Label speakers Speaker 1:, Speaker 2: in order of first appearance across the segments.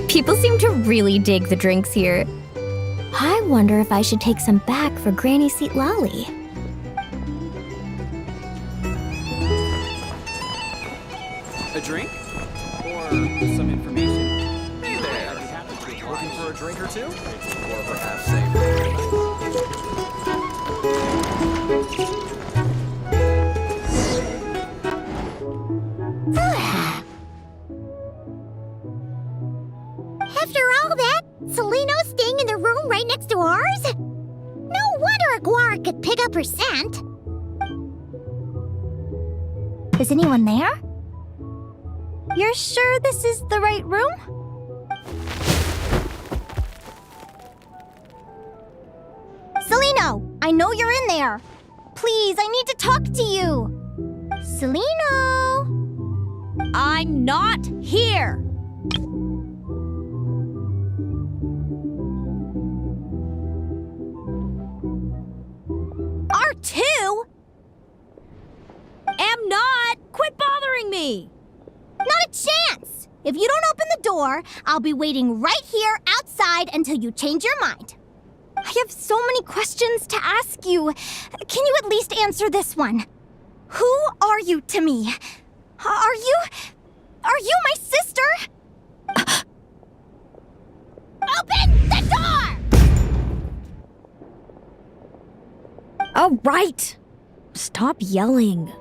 Speaker 1: People seem to really dig the drinks here. I wonder if I should take some back for Granny Seat Lolly.
Speaker 2: A drink? Or some information? Hey there! Looking for a drink or two? Or perhaps
Speaker 3: After all that, Celino's staying in the room right next to ours? No wonder a guar could pick up her scent.
Speaker 1: Is anyone there? You're sure this is the right room?
Speaker 3: Celino, I know you're in there. Please, I need to talk to you. Celino!
Speaker 4: I'm not here! R2? Am not! Quit bothering me!
Speaker 3: Not a chance! If you don't open the door, I'll be waiting right here outside until you change your mind. I have so many questions to ask you. Can you at least answer this one? Who are you to me? Are you my sister? Open the door!
Speaker 4: Oh, right! Stop yelling.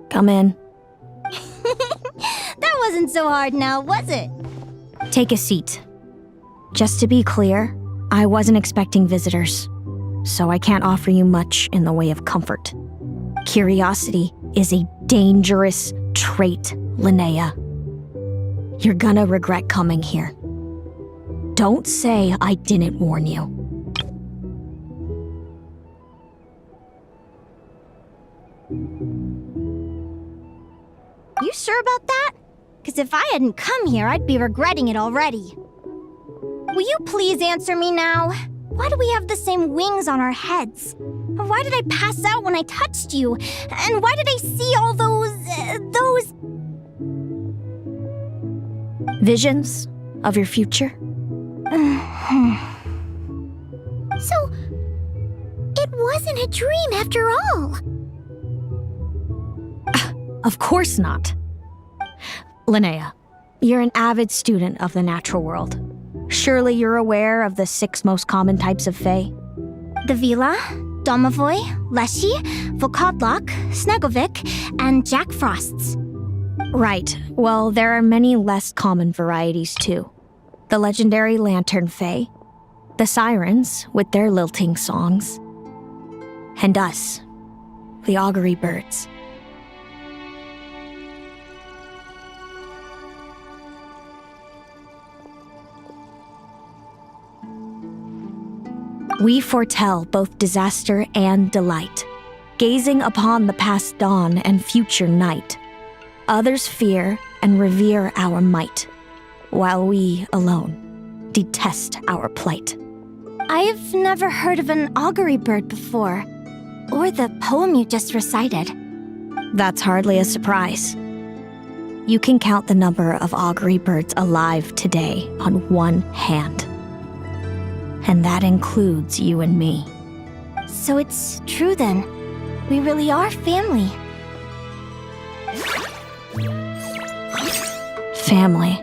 Speaker 4: Come in.
Speaker 3: That wasn't so hard now, was it?
Speaker 4: Take a seat. Just to be clear, I wasn't expecting visitors, so I can't offer you much in the way of comfort. Curiosity is a dangerous trait, Linnea. You're gonna regret coming here. Don't say I didn't warn you.
Speaker 3: You sure about that? Because if I hadn't come here, I'd be regretting it already. Will you please answer me now? Why do we have the same wings on our heads? Why did I pass out when I touched you? And why did I see all those...
Speaker 4: Visions of your future?
Speaker 3: So, it wasn't a dream after all.
Speaker 4: Of course not. Linnea, you're an avid student of the natural world. Surely you're aware of the 6 most common types of fae?
Speaker 3: The Vila, Domovoy, Leshy, Vokadlok, Snegovic, and Jack Frosts.
Speaker 4: Right. Well, there are many less common varieties too. The legendary lantern fae, the sirens with their lilting songs, and us, the augury birds. We foretell both disaster and delight, gazing upon the past dawn and future night. Others fear and revere our might, while we alone detest our plight.
Speaker 3: I've never heard of an augury bird before, or the poem you just recited.
Speaker 4: That's hardly a surprise. You can count the number of augury birds alive today on one hand. And that includes you and me.
Speaker 3: So it's true then. We really are family.
Speaker 4: Family.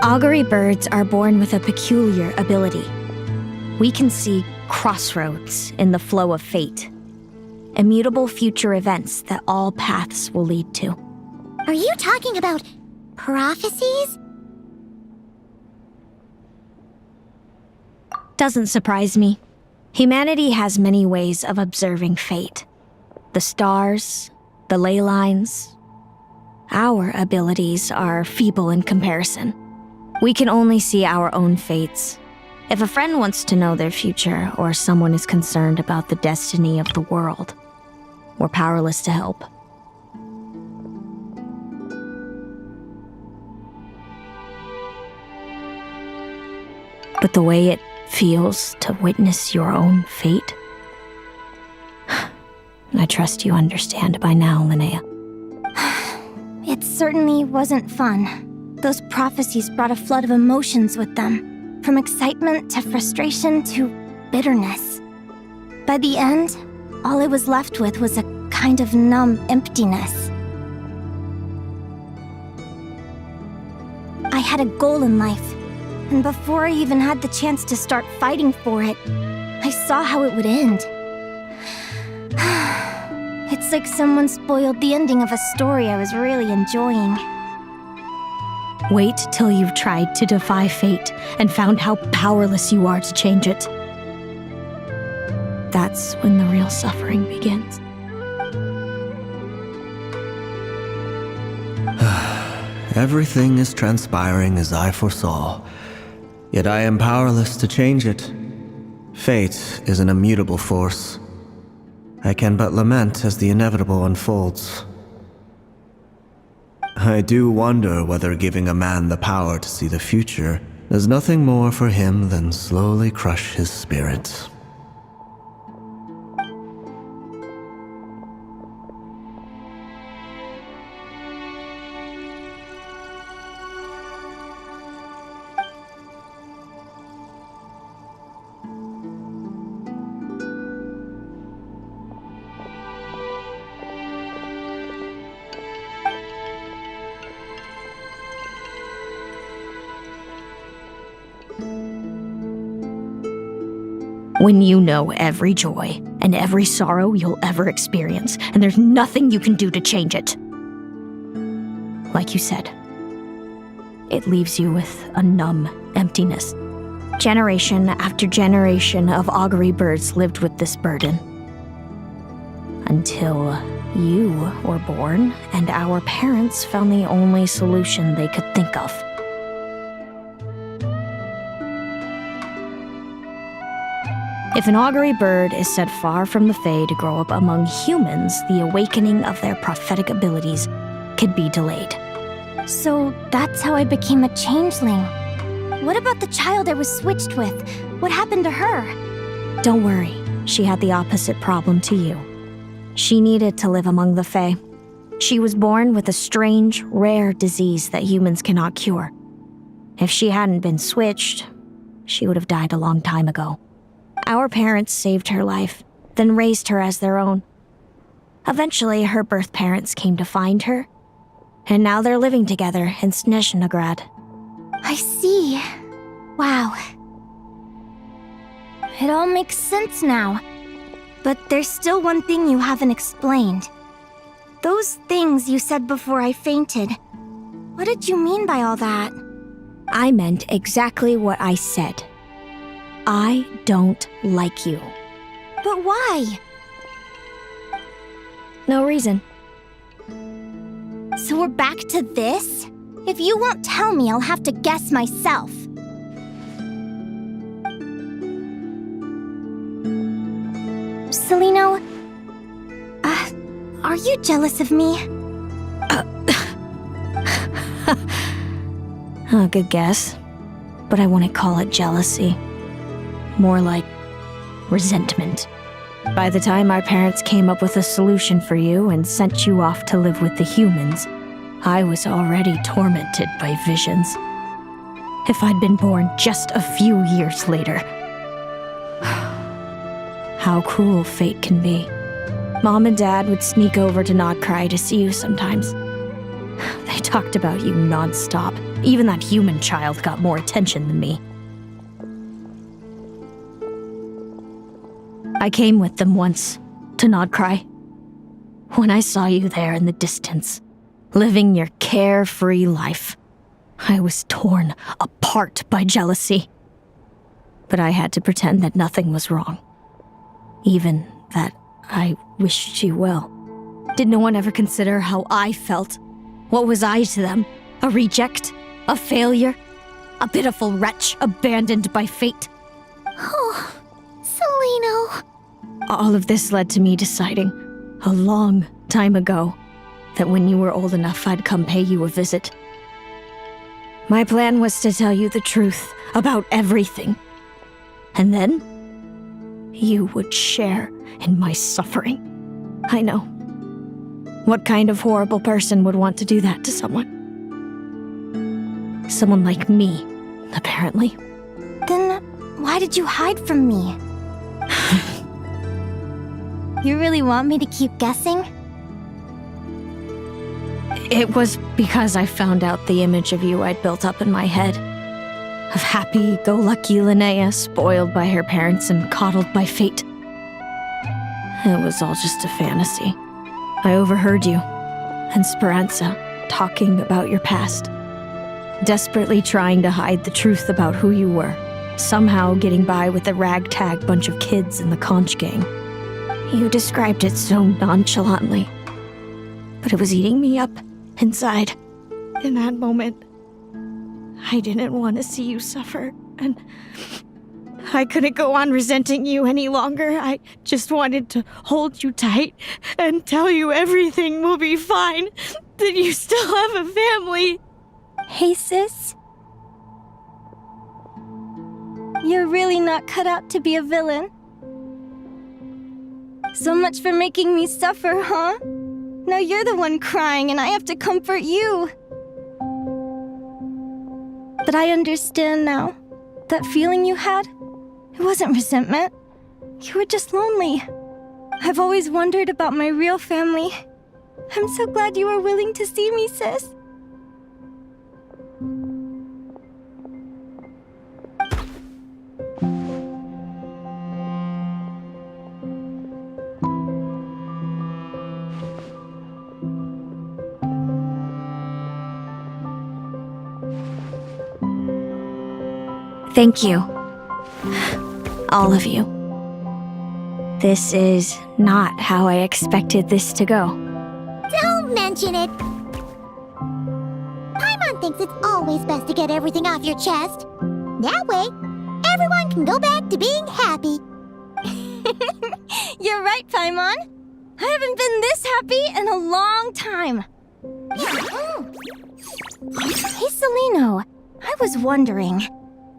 Speaker 4: Augury birds are born with a peculiar ability. We can see crossroads in the flow of fate, immutable future events that all paths will lead to.
Speaker 3: Are you talking about prophecies?
Speaker 4: Doesn't surprise me. Humanity has many ways of observing fate. The stars, the ley lines. Our abilities are feeble in comparison. We can only see our own fates. If a friend wants to know their future, or someone is concerned about the destiny of the world, we're powerless to help. But the way it feels to witness your own fate, I trust you understand by now, Linnea.
Speaker 3: It certainly wasn't fun. Those prophecies brought a flood of emotions with them, from excitement to frustration to bitterness. By the end, all I was left with was a kind of numb emptiness. I had a goal in life, and before I even had the chance to start fighting for it, I saw how it would end. It's like someone spoiled the ending of a story I was really enjoying.
Speaker 4: Wait till you've tried to defy fate and found how powerless you are to change it. That's when the real suffering begins.
Speaker 5: Everything is transpiring as I foresaw, yet I am powerless to change it. Fate is an immutable force. I can but lament as the inevitable unfolds. I do wonder whether giving a man the power to see the future does nothing more for him than slowly crush his spirit.
Speaker 4: When you know every joy and every sorrow you'll ever experience, and there's nothing you can do to change it. Like you said, it leaves you with a numb emptiness. Generation after generation of augury birds lived with this burden. Until you were born, and our parents found the only solution they could think of. If an augury bird is set far from the Fae to grow up among humans, the awakening of their prophetic abilities could be delayed.
Speaker 3: So that's how I became a changeling. What about the child I was switched with? What happened to her?
Speaker 4: Don't worry, she had the opposite problem to you. She needed to live among the Fae. She was born with a strange, rare disease that humans cannot cure. If she hadn't been switched, she would have died a long time ago. Our parents saved her life, then raised her as their own. Eventually, her birth parents came to find her, and now they're living together in Snezhnegrad.
Speaker 3: I see. Wow. It all makes sense now. But there's still one thing you haven't explained. Those things you said before I fainted. What did you mean by all that?
Speaker 4: I meant exactly what I said. I don't like you.
Speaker 3: But why?
Speaker 4: No reason.
Speaker 3: So we're back to this? If you won't tell me, I'll have to guess myself. Celino, are you jealous of me?
Speaker 4: Good guess. But I wouldn't call it jealousy. More like resentment. By the time our parents came up with a solution for you and sent you off to live with the humans, I was already tormented by visions. If I'd been born just a few years later. How cruel fate can be. Mom and Dad would sneak over to Nodcry to see you sometimes. They talked about you nonstop. Even that human child got more attention than me. I came with them once, to Nodcry. When I saw you there in the distance, living your carefree life, I was torn apart by jealousy. But I had to pretend that nothing was wrong. Even that I wished you well. Did no one ever consider how I felt? What was I to them? A reject? A failure? A pitiful wretch abandoned by fate?
Speaker 3: Oh, Celino.
Speaker 4: All of this led to me deciding, a long time ago, that when you were old enough, I'd come pay you a visit. My plan was to tell you the truth about everything. And then, you would share in my suffering. I know. What kind of horrible person would want to do that to someone? Someone like me, apparently.
Speaker 3: Then why did you hide from me? You really want me to keep guessing?
Speaker 4: It was because I found out the image of you I'd built up in my head. Of happy-go-lucky Linnea, spoiled by her parents and coddled by fate. It was all just a fantasy. I overheard you and Speranza talking about your past. Desperately trying to hide the truth about who you were. Somehow getting by with a ragtag bunch of kids in the conch gang. You described it so nonchalantly. But it was eating me up inside. In that moment, I didn't want to see you suffer, and I couldn't go on resenting you any longer. I just wanted to hold you tight and tell you everything will be fine, that you still have a family.
Speaker 3: Hey, sis. You're really not cut out to be a villain. So much for making me suffer, huh? Now you're the one crying and I have to comfort you. But I understand now. That feeling you had, it wasn't resentment. You were just lonely. I've always wondered about my real family. I'm so glad you were willing to see me, sis.
Speaker 4: Thank you. All of you. This is not how I expected this to go.
Speaker 6: Don't mention it. Paimon thinks it's always best to get everything off your chest. That way, everyone can go back to being happy.
Speaker 3: You're right, Paimon. I haven't been this happy in a long time. Hey, Celino. I was wondering,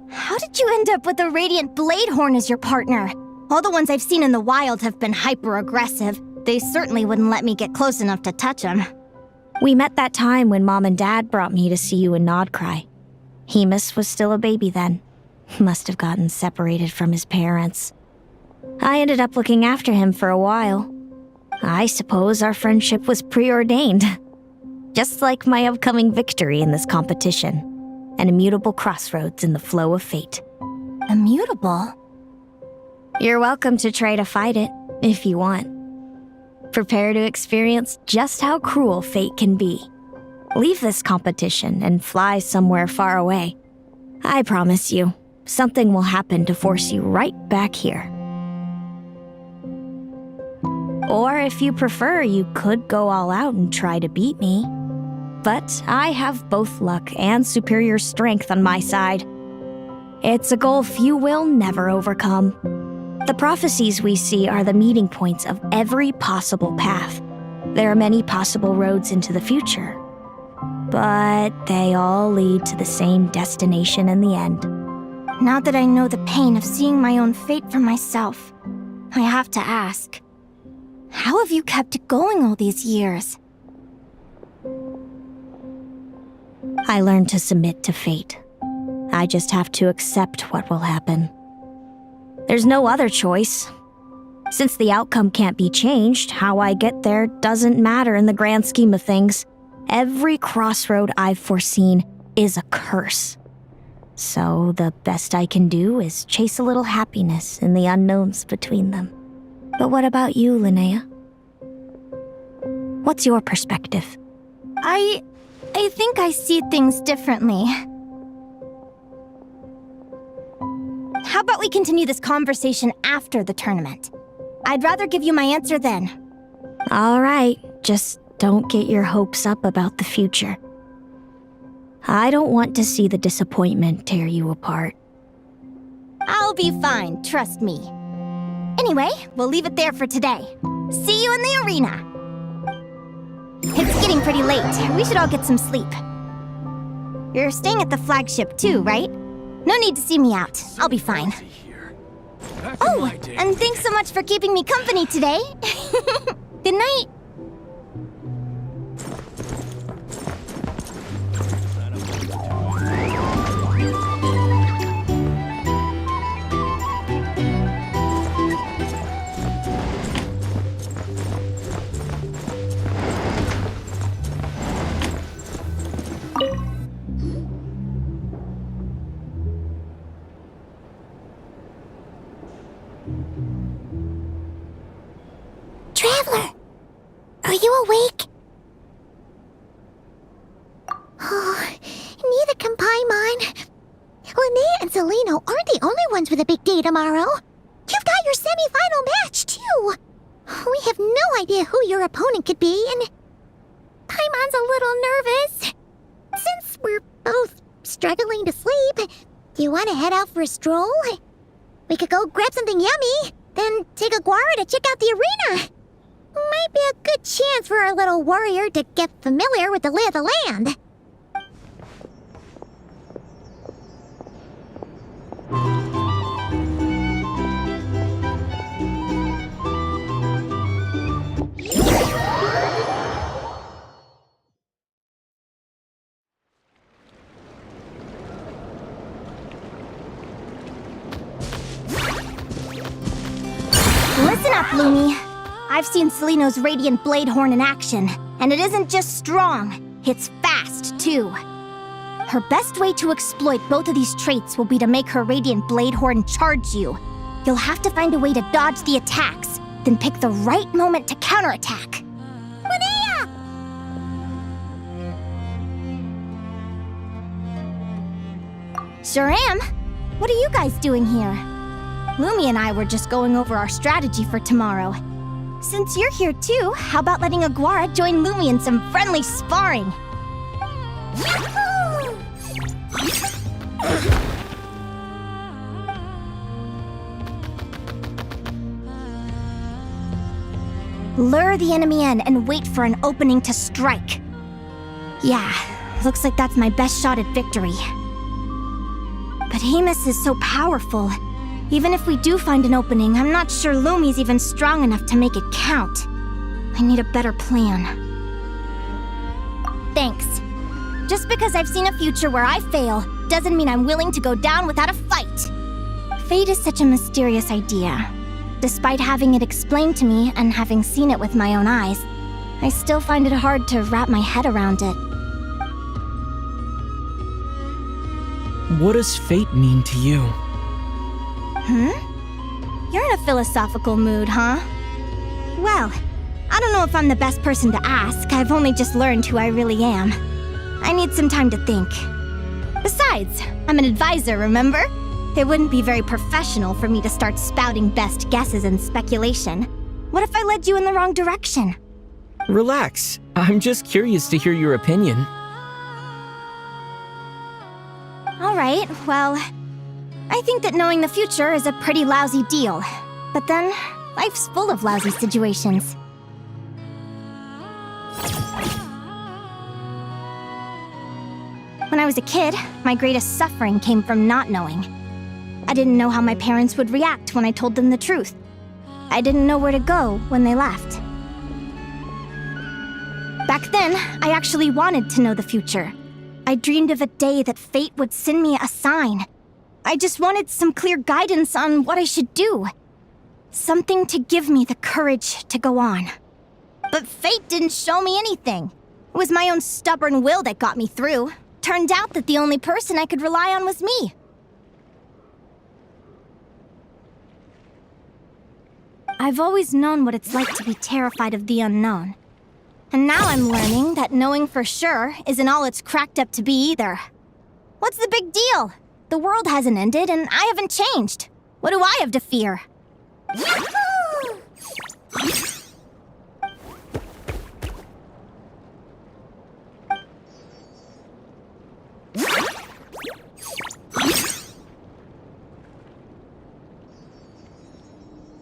Speaker 3: how did you end up with a Radiant Bladehorn as your partner? All the ones I've seen in the wild have been hyper-aggressive. They certainly wouldn't let me get close enough to touch them.
Speaker 4: We met that time when Mom and Dad brought me to see you in Nodcry. Hemus was still a baby then. Must have gotten separated from his parents. I ended up looking after him for a while. I suppose our friendship was preordained. Just like my upcoming victory in this competition. An immutable crossroads in the flow of fate.
Speaker 3: Immutable?
Speaker 4: You're welcome to try to fight it, if you want. Prepare to experience just how cruel fate can be. Leave this competition and fly somewhere far away. I promise you, something will happen to force you right back here. Or if you prefer, you could go all out and try to beat me. But I have both luck and superior strength on my side. It's a gulf you will never overcome. The prophecies we see are the meeting points of every possible path. There are many possible roads into the future. But they all lead to the same destination in the end.
Speaker 3: Now that I know the pain of seeing my own fate for myself, I have to ask, how have you kept it going all these years?
Speaker 4: I learned to submit to fate. I just have to accept what will happen. There's no other choice. Since the outcome can't be changed, how I get there doesn't matter in the grand scheme of things. Every crossroad I've foreseen is a curse. So the best I can do is chase a little happiness in the unknowns between them. But what about you, Linnea? What's your perspective?
Speaker 3: I think I see things differently. How about we continue this conversation after the tournament? I'd rather give you my answer then.
Speaker 4: All right, just don't get your hopes up about the future. I don't want to see the disappointment tear you apart.
Speaker 3: I'll be fine, trust me. Anyway, we'll leave it there for today. See you in the arena! It's getting pretty late. We should all get some sleep. You're staying at the flagship too, right? No need to see me out. I'll be fine. Oh, and thanks so much for keeping me company today. Good night.
Speaker 6: Traveler, are you awake? Oh, neither can Paimon. Linnea and Celino aren't the only ones with a big day tomorrow. You've got your semi-final match, too. We have no idea who your opponent could be, and Paimon's a little nervous. Since we're both struggling to sleep, do you want to head out for a stroll? We could go grab something yummy, then take a guara to check out the arena. Might be a good chance for our little warrior to get familiar with the lay of the land.
Speaker 3: Listen up, Lumi. I've seen Celino's Radiant Blade Horn in action, and it isn't just strong, it's fast, too. Her best way to exploit both of these traits will be to make her Radiant Blade Horn charge you. You'll have to find a way to dodge the attacks, then pick the right moment to counterattack.
Speaker 6: Linnea!
Speaker 3: Sure am. What are you guys doing here? Lumi and I were just going over our strategy for tomorrow. Since you're here too, how about letting Aguara join Lumi in some friendly sparring? Lure the enemy in and wait for an opening to strike. Yeah, looks like that's my best shot at victory. But Hemus is so powerful. Even if we do find an opening, I'm not sure Lumi's even strong enough to make it count. I need a better plan. Thanks. Just because I've seen a future where I fail, doesn't mean I'm willing to go down without a fight. Fate is such a mysterious idea. Despite having it explained to me and having seen it with my own eyes, I still find it hard to wrap my head around it.
Speaker 7: What does fate mean to you?
Speaker 3: You're in a philosophical mood, huh? Well, I don't know if I'm the best person to ask. I've only just learned who I really am. I need some time to think. Besides, I'm an advisor, remember? It wouldn't be very professional for me to start spouting best guesses and speculation. What if I led you in the wrong direction?
Speaker 7: Relax. I'm just curious to hear your opinion.
Speaker 3: All right, well, I think that knowing the future is a pretty lousy deal. But then, life's full of lousy situations. When I was a kid, my greatest suffering came from not knowing. I didn't know how my parents would react when I told them the truth. I didn't know where to go when they left. Back then, I actually wanted to know the future. I dreamed of a day that fate would send me a sign. I just wanted some clear guidance on what I should do. Something to give me the courage to go on. But fate didn't show me anything. It was my own stubborn will that got me through. Turned out that the only person I could rely on was me. I've always known what it's like to be terrified of the unknown. And now I'm learning that knowing for sure isn't all it's cracked up to be either. What's the big deal? The world hasn't ended, and I haven't changed. What do I have to fear?
Speaker 6: Yahoo!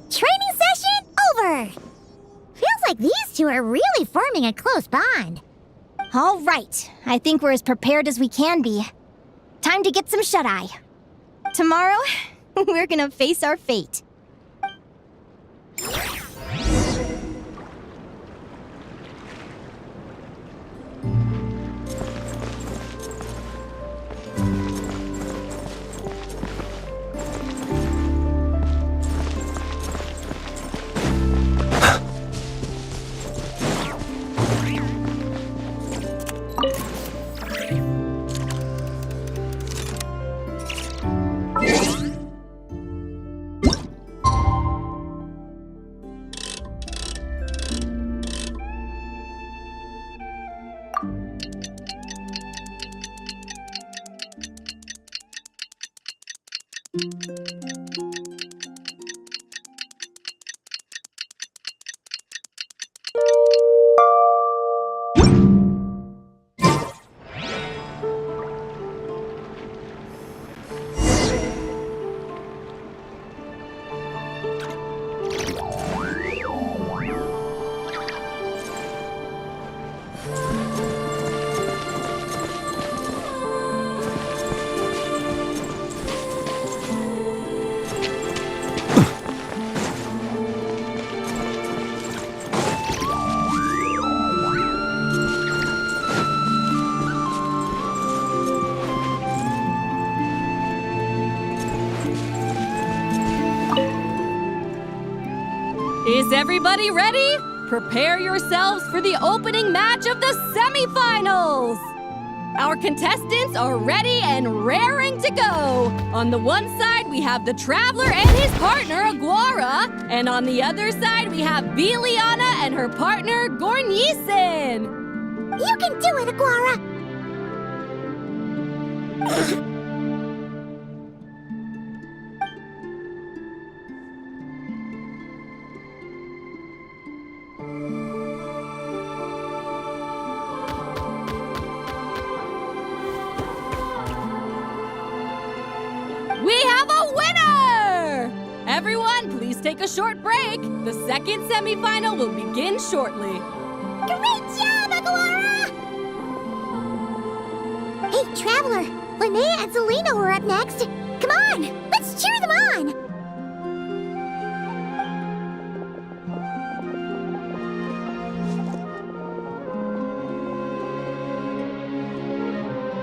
Speaker 6: Training session over! Feels like these two are really forming a close bond.
Speaker 3: All right, I think we're as prepared as we can be. Time to get some shut-eye. Tomorrow, we're gonna face our fate.
Speaker 8: Is everybody ready? Prepare yourselves for the opening match of the semifinals! Our contestants are ready and raring to go. On the one side, we have the Traveler and his partner, Aguara. And on the other side, we have Viliana and her partner, Gornisen.
Speaker 6: You can do it, Aguara!
Speaker 8: We have a winner! Everyone, please take a short break. The second semifinal will begin shortly.
Speaker 6: Great job, Aguara! Hey, Traveler! Linnea and Zelino are up next. Come on! Let's cheer them on!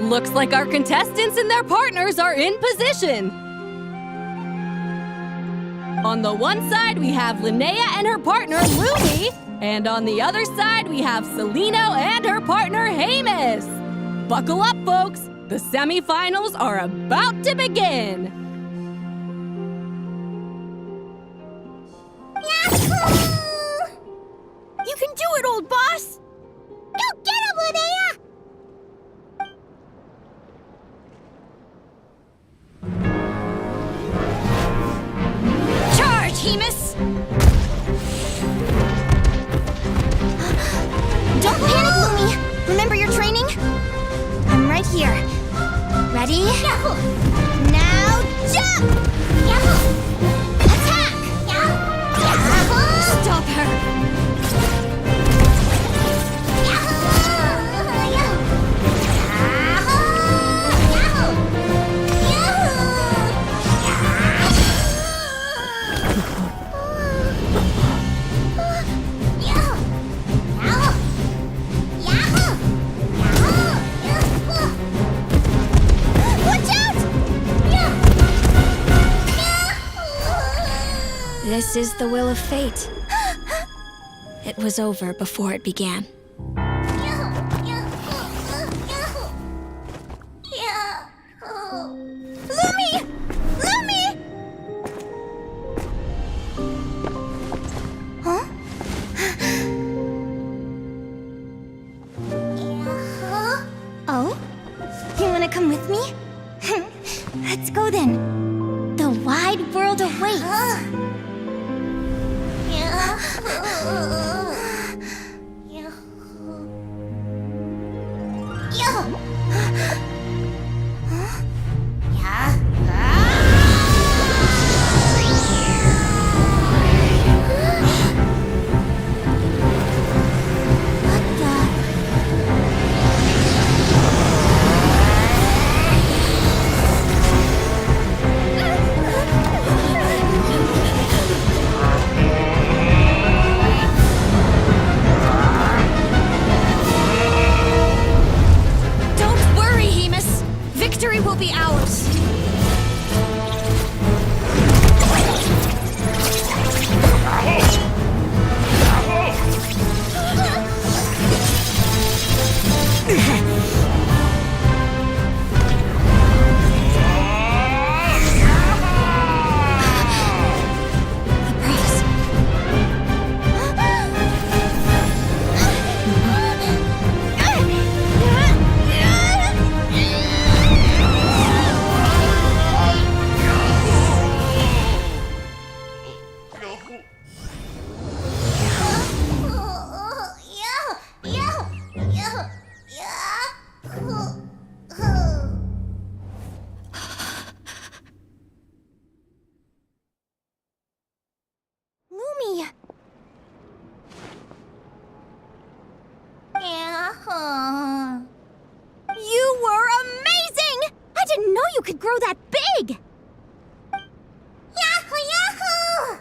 Speaker 8: Looks like our contestants and their partners are in position. On the one side, we have Linnea and her partner, Lumi. And on the other side, we have Celino and her partner, Hamus. Buckle up, folks. The semifinals are about to begin.
Speaker 3: Yahoo! You can do it, old boss!
Speaker 6: Go get him, Linnea!
Speaker 3: Charge, Hamus! Don't panic, Lumi! Remember your training? I'm right here. Ready?
Speaker 6: Yahoo!
Speaker 3: Now jump!
Speaker 6: Yahoo!
Speaker 3: Attack!
Speaker 6: Yahoo!
Speaker 3: Stop her!
Speaker 4: This is the will of fate. It was over before it began.
Speaker 3: Lumi! Lumi! Huh? Oh? You wanna come with me? Let's go then. The wide world awaits.
Speaker 4: Victory will be ours!
Speaker 3: Lumi! You were amazing! I didn't know you could grow that big! Yahoo, yahoo!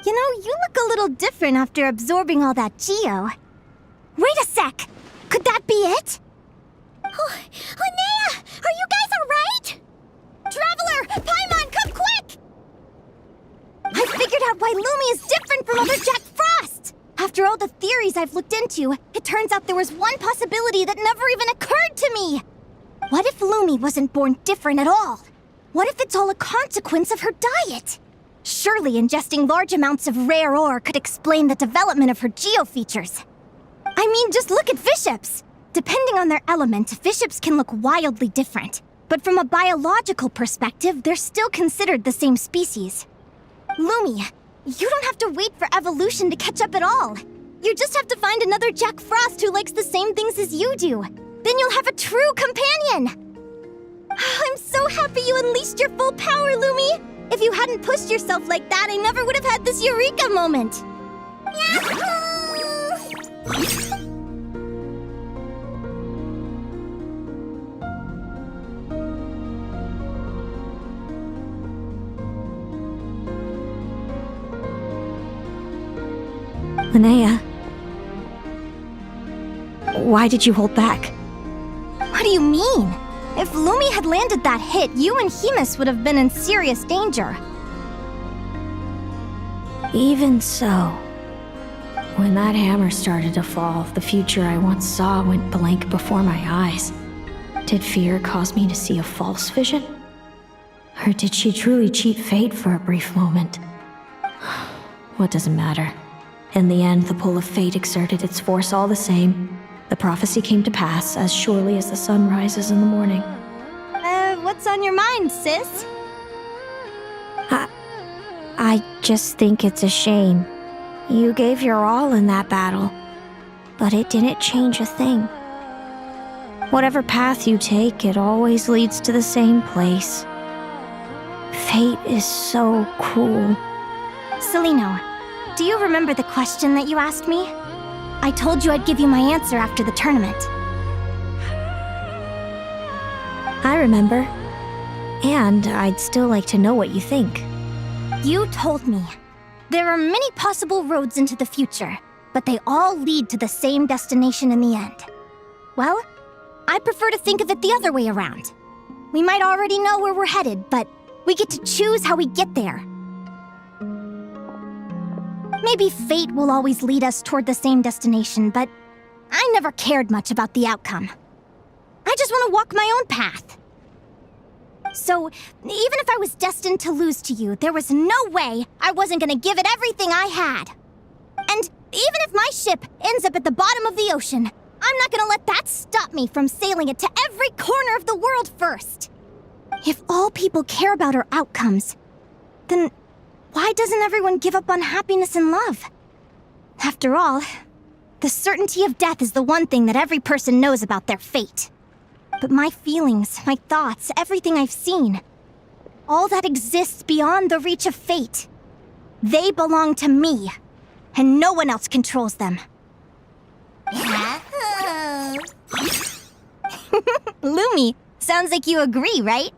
Speaker 3: You know, you look a little different after absorbing all that Geo. Wait a sec! Could that be it? Oh, Linnea! Are you guys alright? Traveler! Paimon, come quick! I figured out why Lumi is different from other Jack Frost! After all the theories I've looked into, it turns out there was one possibility that never even occurred to me! What if Lumi wasn't born different at all? What if it's all a consequence of her diet? Surely ingesting large amounts of rare ore could explain the development of her geofeatures. I mean, just look at fiships! Depending on their element, fiships can look wildly different. But from a biological perspective, they're still considered the same species. Lumi, you don't have to wait for evolution to catch up at all. You just have to find another Jack Frost who likes the same things as you do. Then you'll have a true companion! I'm so happy you unleashed your full power, Lumi! If you hadn't pushed yourself like that, I never would have had this eureka moment! Yahoo!
Speaker 4: Linnea, why did you hold back?
Speaker 3: What do you mean? If Lumi had landed that hit, you and Hemus would have been in serious danger.
Speaker 4: Even so, when that hammer started to fall, the future I once saw went blank before my eyes. Did fear cause me to see a false vision? Or did she truly cheat fate for a brief moment? What does it matter? In the end, the pull of fate exerted its force all the same. The prophecy came to pass as surely as the sun rises in the morning.
Speaker 3: What's on your mind, sis?
Speaker 4: I just think it's a shame. You gave your all in that battle, but it didn't change a thing. Whatever path you take, it always leads to the same place. Fate is so cruel.
Speaker 3: Celino, do you remember the question that you asked me? I told you I'd give you my answer after the tournament.
Speaker 4: I remember. And I'd still like to know what you think.
Speaker 3: You told me. There are many possible roads into the future, but they all lead to the same destination in the end. Well, I prefer to think of it the other way around. We might already know where we're headed, but we get to choose how we get there. Maybe fate will always lead us toward the same destination, but I never cared much about the outcome. I just want to walk my own path. So, even if I was destined to lose to you, there was no way I wasn't gonna give it everything I had. And even if my ship ends up at the bottom of the ocean, I'm not gonna let that stop me from sailing it to every corner of the world first. If all people care about are outcomes, then why doesn't everyone give up on happiness and love? After all, the certainty of death is the one thing that every person knows about their fate. But my feelings, my thoughts, everything I've seen, all that exists beyond the reach of fate. They belong to me, and no one else controls them. Lumi, sounds like you agree, right?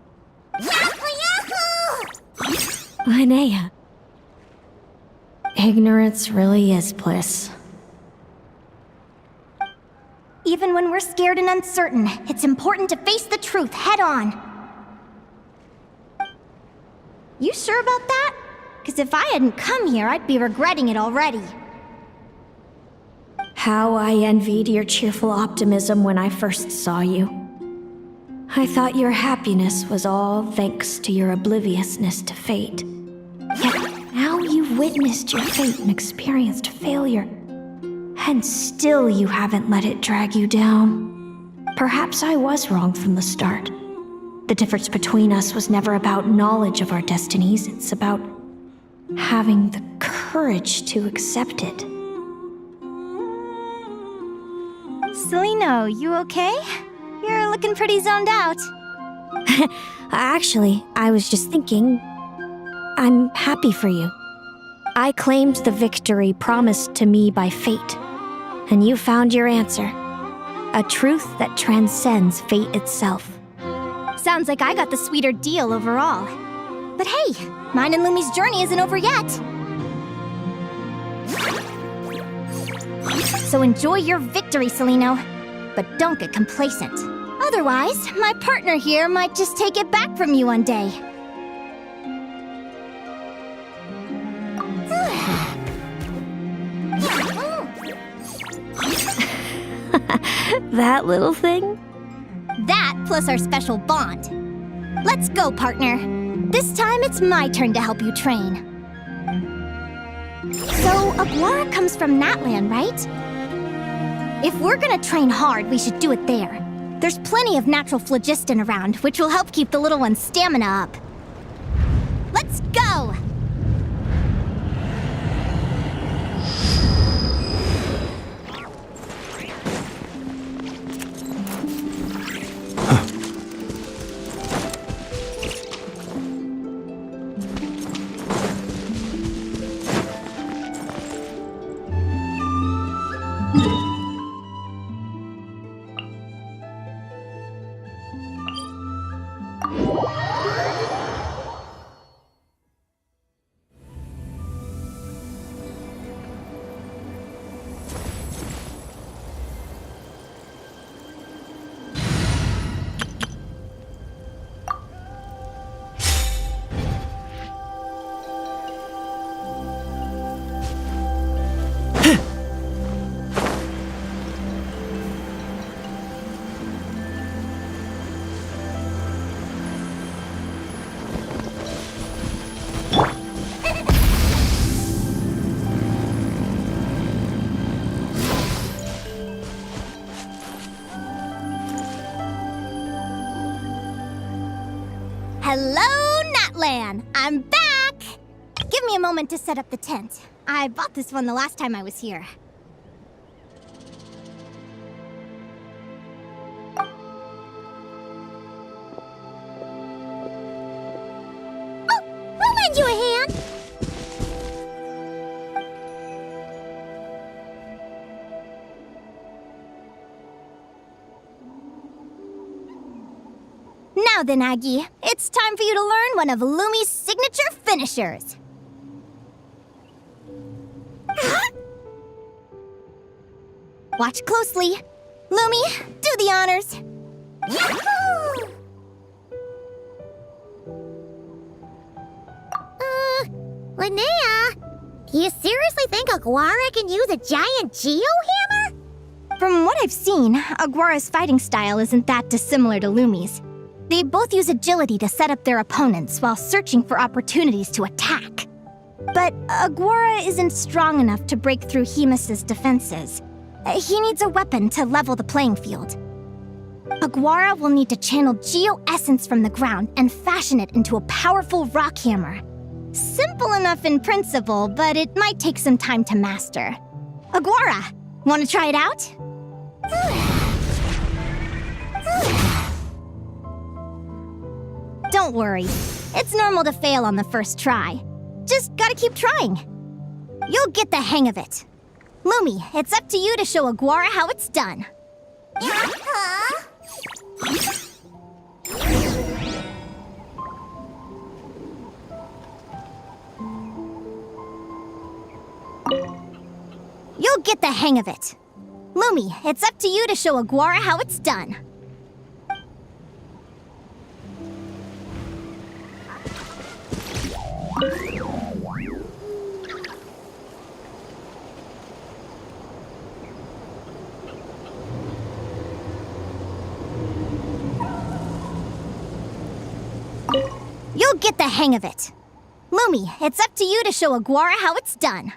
Speaker 4: Linnea. Ignorance really is bliss.
Speaker 3: Even when we're scared and uncertain, it's important to face the truth head on. You sure about that? Because if I hadn't come here, I'd be regretting it already.
Speaker 4: How I envied your cheerful optimism when I first saw you. I thought your happiness was all thanks to your obliviousness to fate. Yet now you've witnessed your fate and experienced failure. And still you haven't let it drag you down. Perhaps I was wrong from the start. The difference between us was never about knowledge of our destinies, it's about having the courage to accept it.
Speaker 3: Celino, you okay? You're looking pretty zoned out.
Speaker 4: Actually, I was just thinking, I'm happy for you. I claimed the victory promised to me by fate, and you found your answer. A truth that transcends fate itself.
Speaker 3: Sounds like I got the sweeter deal overall. But hey, mine and Lumi's journey isn't over yet. So enjoy your victory, Celino. But don't get complacent. Otherwise, my partner here might just take it back from you one day.
Speaker 4: That little thing?
Speaker 3: That plus our special bond. Let's go, partner. This time it's my turn to help you train. So, Aguara comes from Natland, right? If we're gonna train hard, we should do it there. There's plenty of natural phlogiston around, which will help keep the little one's stamina up. Let's go! Hello, Natlan! I'm back! Give me a moment to set up the tent. I bought this one the last time I was here. Oh, I'll lend you a hand! Now then, Aggie, it's time for you to learn one of Lumi's signature finishers. Watch closely. Lumi, do the honors. Yahoo!
Speaker 6: Linnea, do you seriously think Aguara can use a giant geohammer?
Speaker 3: From what I've seen, Aguara's fighting style isn't that dissimilar to Lumi's. They both use agility to set up their opponents while searching for opportunities to attack. But Aguara isn't strong enough to break through Hemus's defenses. He needs a weapon to level the playing field. Aguara will need to channel geo-essence from the ground and fashion it into a powerful rock hammer. Simple enough in principle, but it might take some time to master. Aguara, want to try it out? Don't worry. It's normal to fail on the first try. Just gotta keep trying. You'll get the hang of it. Lumi, it's up to you to show Aguara how it's done. You'll get the hang of it. Lumi, it's up to you to show Aguara how it's done. You'll get the hang of it. Lumi, it's up to you to show Aguara how it's done.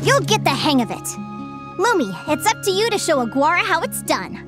Speaker 3: You'll get the hang of it. Lumi, it's up to you to show Aguara how it's done.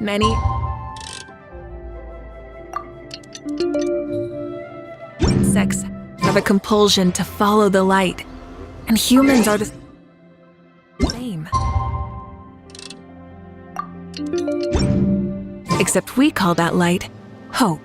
Speaker 9: Many insects have a compulsion to follow the light, and humans are the same. Except we call that light hope.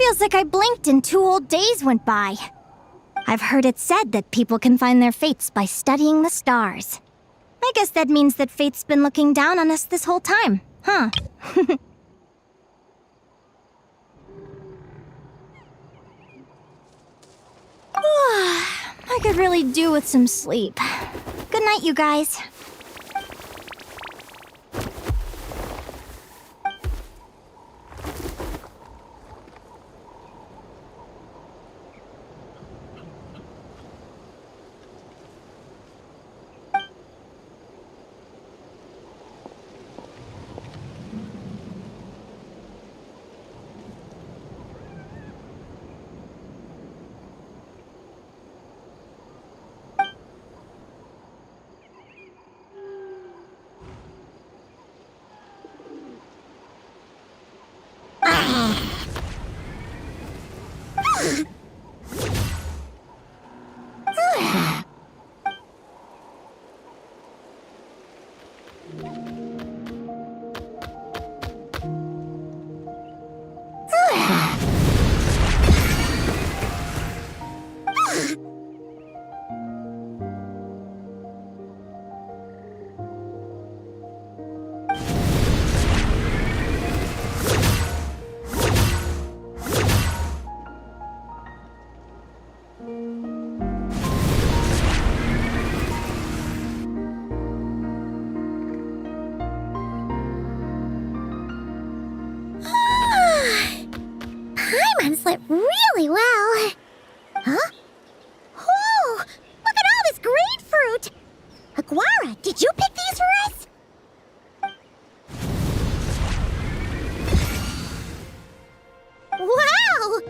Speaker 3: Feels like I blinked and 2 whole days went by. I've heard it said that people can find their fates by studying the stars. I guess that means that fate's been looking down on us this whole time, huh? I could really do with some sleep. Good night, you guys.
Speaker 6: Paimon slept really well. Huh? Whoa! Look at all this grapefruit! Aguara, did you pick these for us? Wow!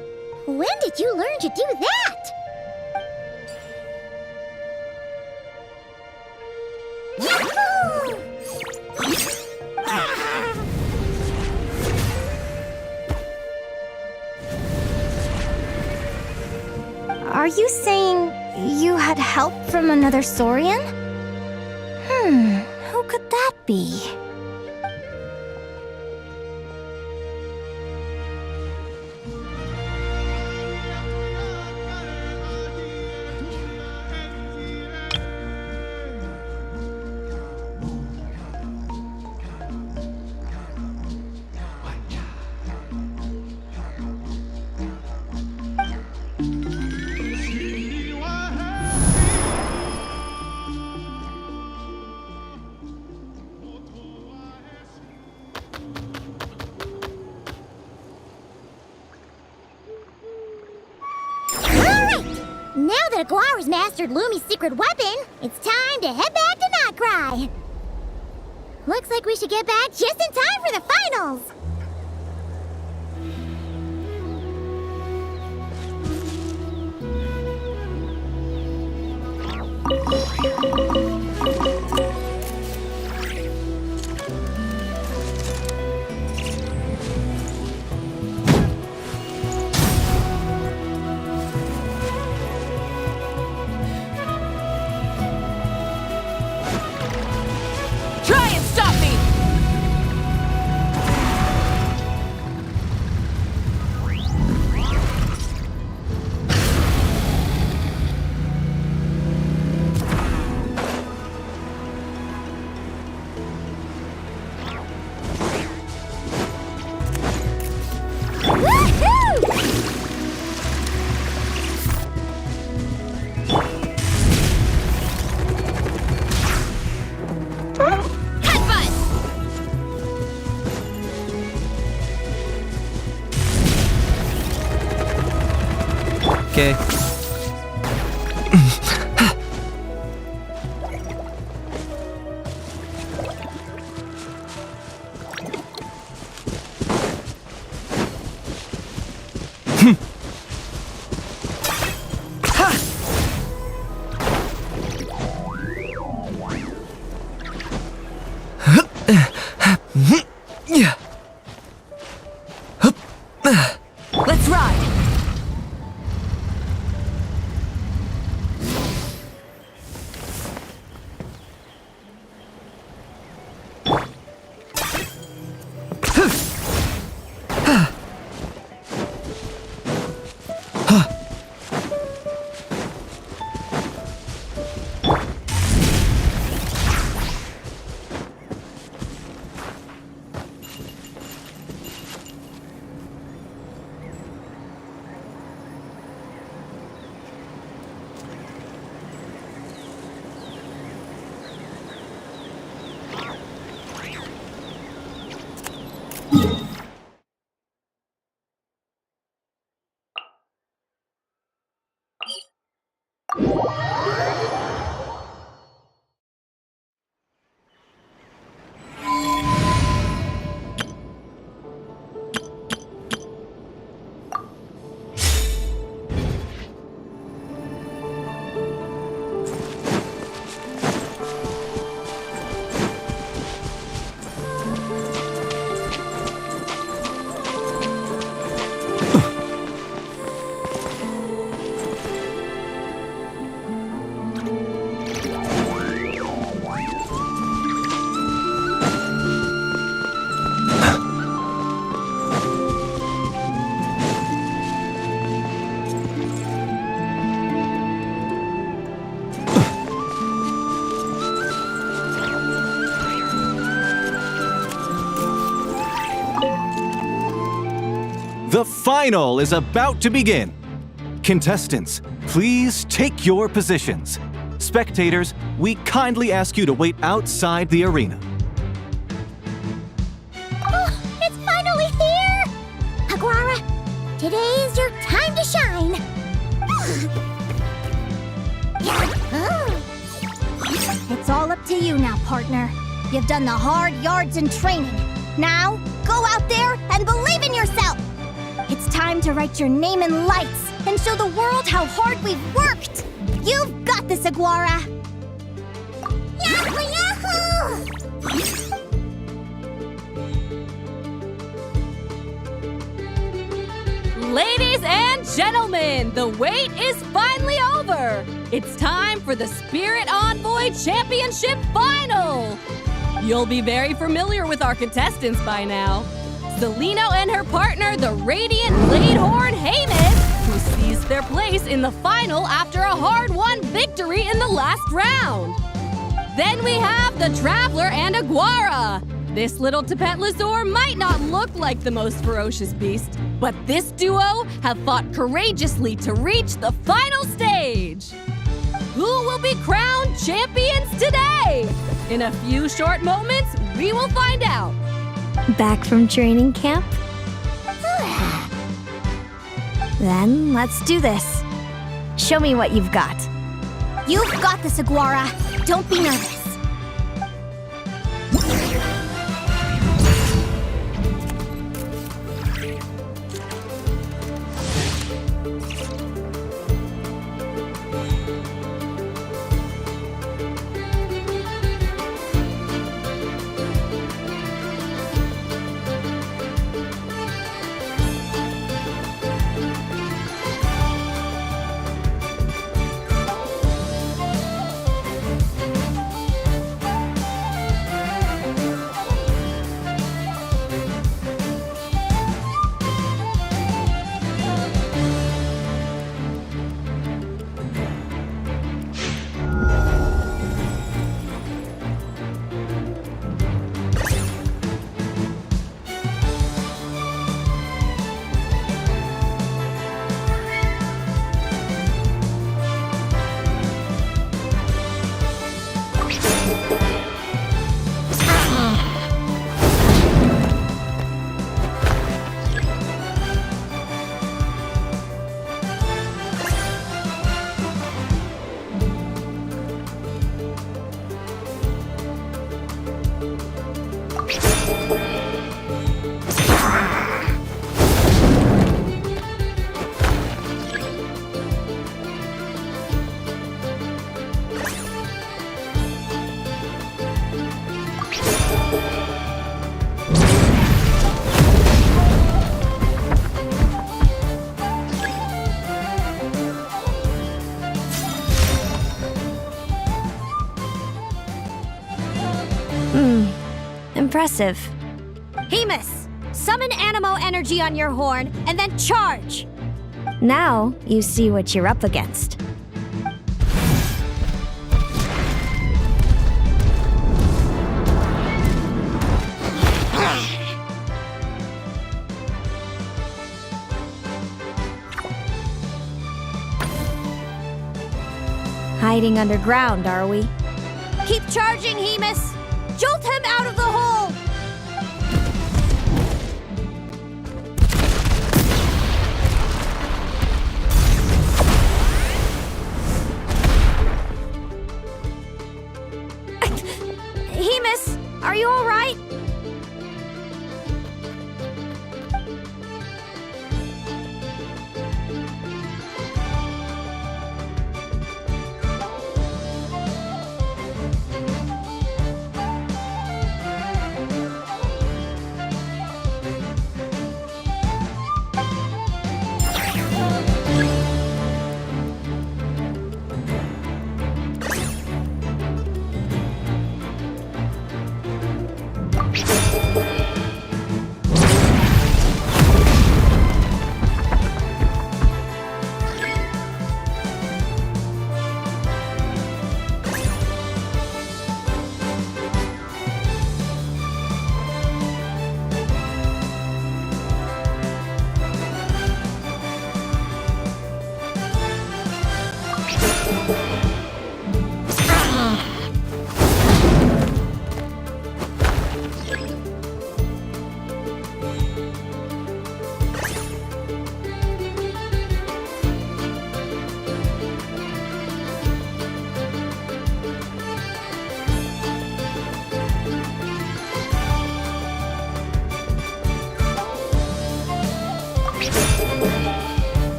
Speaker 6: When did you learn to do that? Yahoo!
Speaker 3: Are you saying you had help from another Saurian? Who could that be?
Speaker 6: Now that Aguara's mastered Lumi's secret weapon, it's time to head back to Notcry. Looks like we should get back just in time for the finals.
Speaker 8: Try and stop me!
Speaker 7: Okay.
Speaker 8: Let's ride!
Speaker 10: The final is about to begin. Contestants, please take your positions. Spectators, we kindly ask you to wait outside the arena.
Speaker 6: Oh, it's finally here! Aguara, today is your time to shine.
Speaker 3: It's all up to you now, partner. You've done the hard yards in training. Now, go out there and believe in yourself! It's time to write your name in lights and show the world how hard we've worked! You've got this, Aguara!
Speaker 6: Yahoo! Yahoo!
Speaker 8: Ladies and gentlemen, the wait is finally over. It's time for the Spirit Envoy Championship Final. You'll be very familiar with our contestants by now. Zelino and her partner, the Radiant Bladehorn Haymis, who seized their place in the final after a hard-won victory in the last round. Then we have the Traveler and Aguara. This little Tapetlosaur might not look like the most ferocious beast, but this duo have fought courageously to reach the final stage. Who will be crowned champions today? In a few short moments, we will find out.
Speaker 4: Back from training camp? Then let's do this. Show me what you've got.
Speaker 3: You've got this, Aguara. Don't be nervous.
Speaker 4: Impressive.
Speaker 1: Haymis, summon Animo energy on your horn and then charge.
Speaker 4: Now you see what you're up against. Hiding underground, are we?
Speaker 1: Keep charging, Haymis. Jolt him out of the hole. Haymis, are you all right?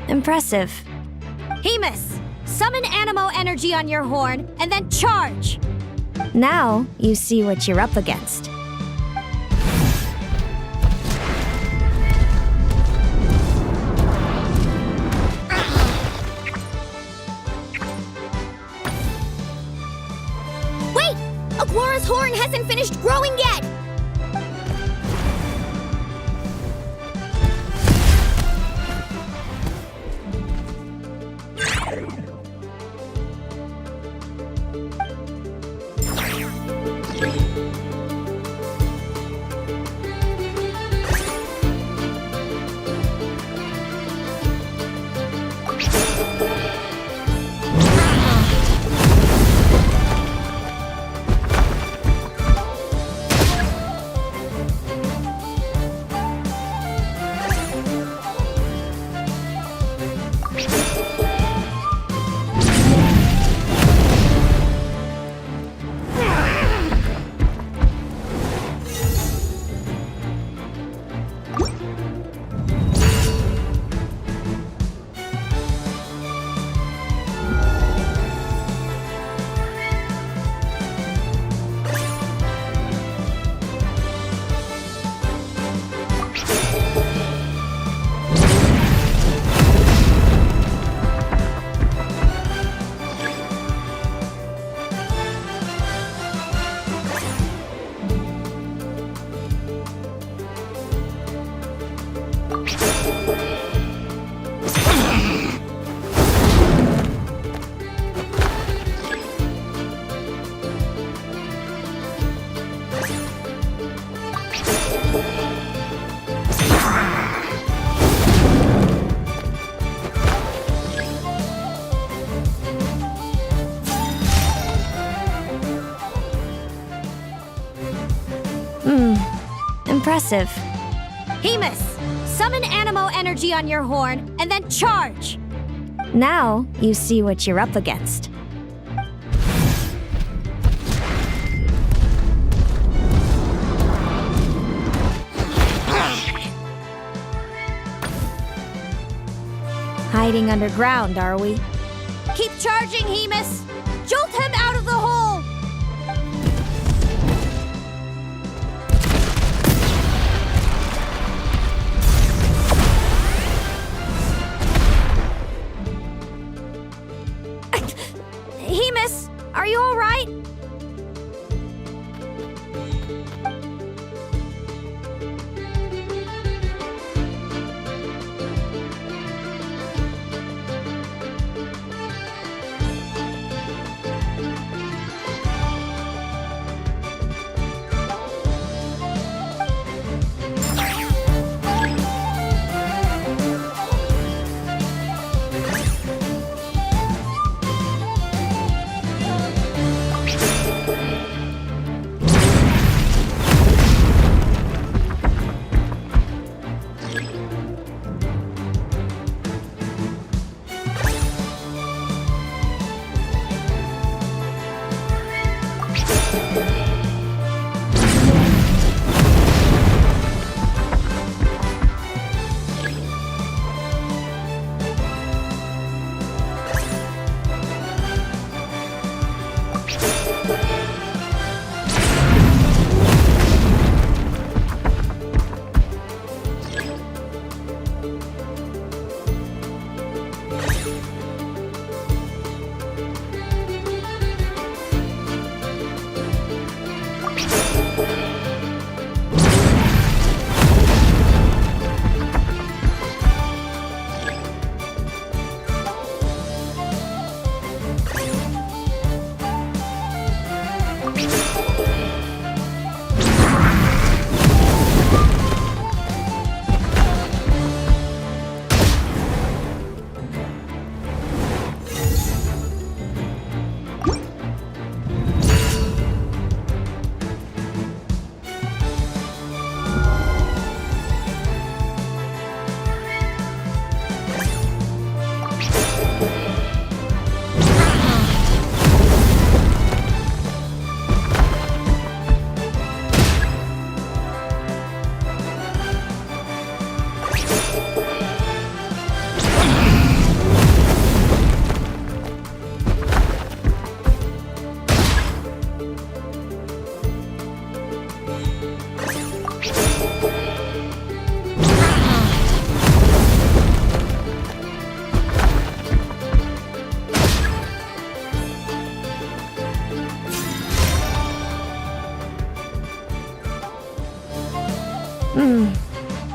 Speaker 4: Impressive.
Speaker 1: Hemus, summon Animo energy on your horn and then charge!
Speaker 4: Now you see what you're up against.
Speaker 1: Wait! Aguara's horn hasn't finished growing yet!
Speaker 4: Impressive.
Speaker 1: Hemus, summon Animo energy on your horn and then charge!
Speaker 4: Now you see what you're up against. Hiding underground, are we?
Speaker 1: Keep charging, Hemus! Jolt him out of the hole! Hemus, are you all right?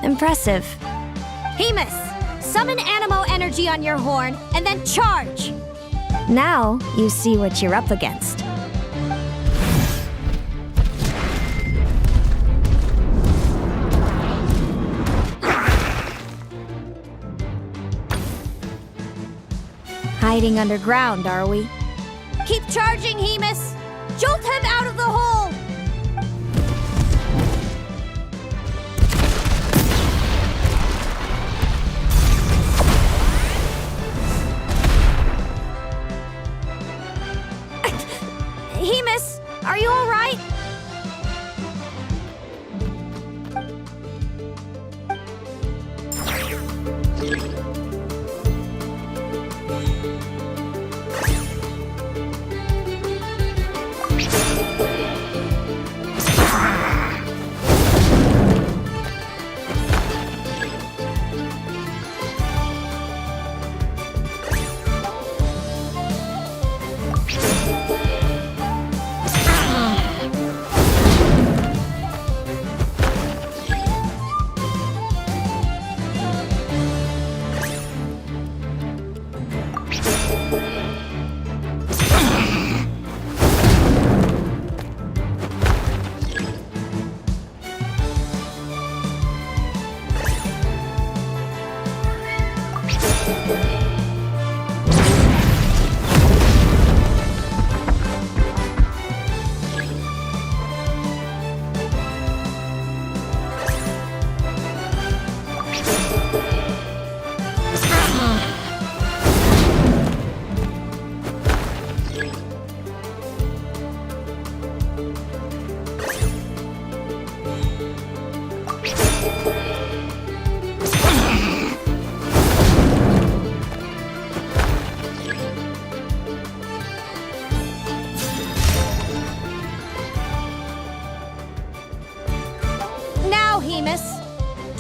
Speaker 4: Impressive.
Speaker 3: Hemus, summon Animo energy on your horn and then charge.
Speaker 4: Now you see what you're up against. Hiding underground, are we?
Speaker 3: Keep charging, Hemus. Jolt him out of the hole. Hemus, are you all right?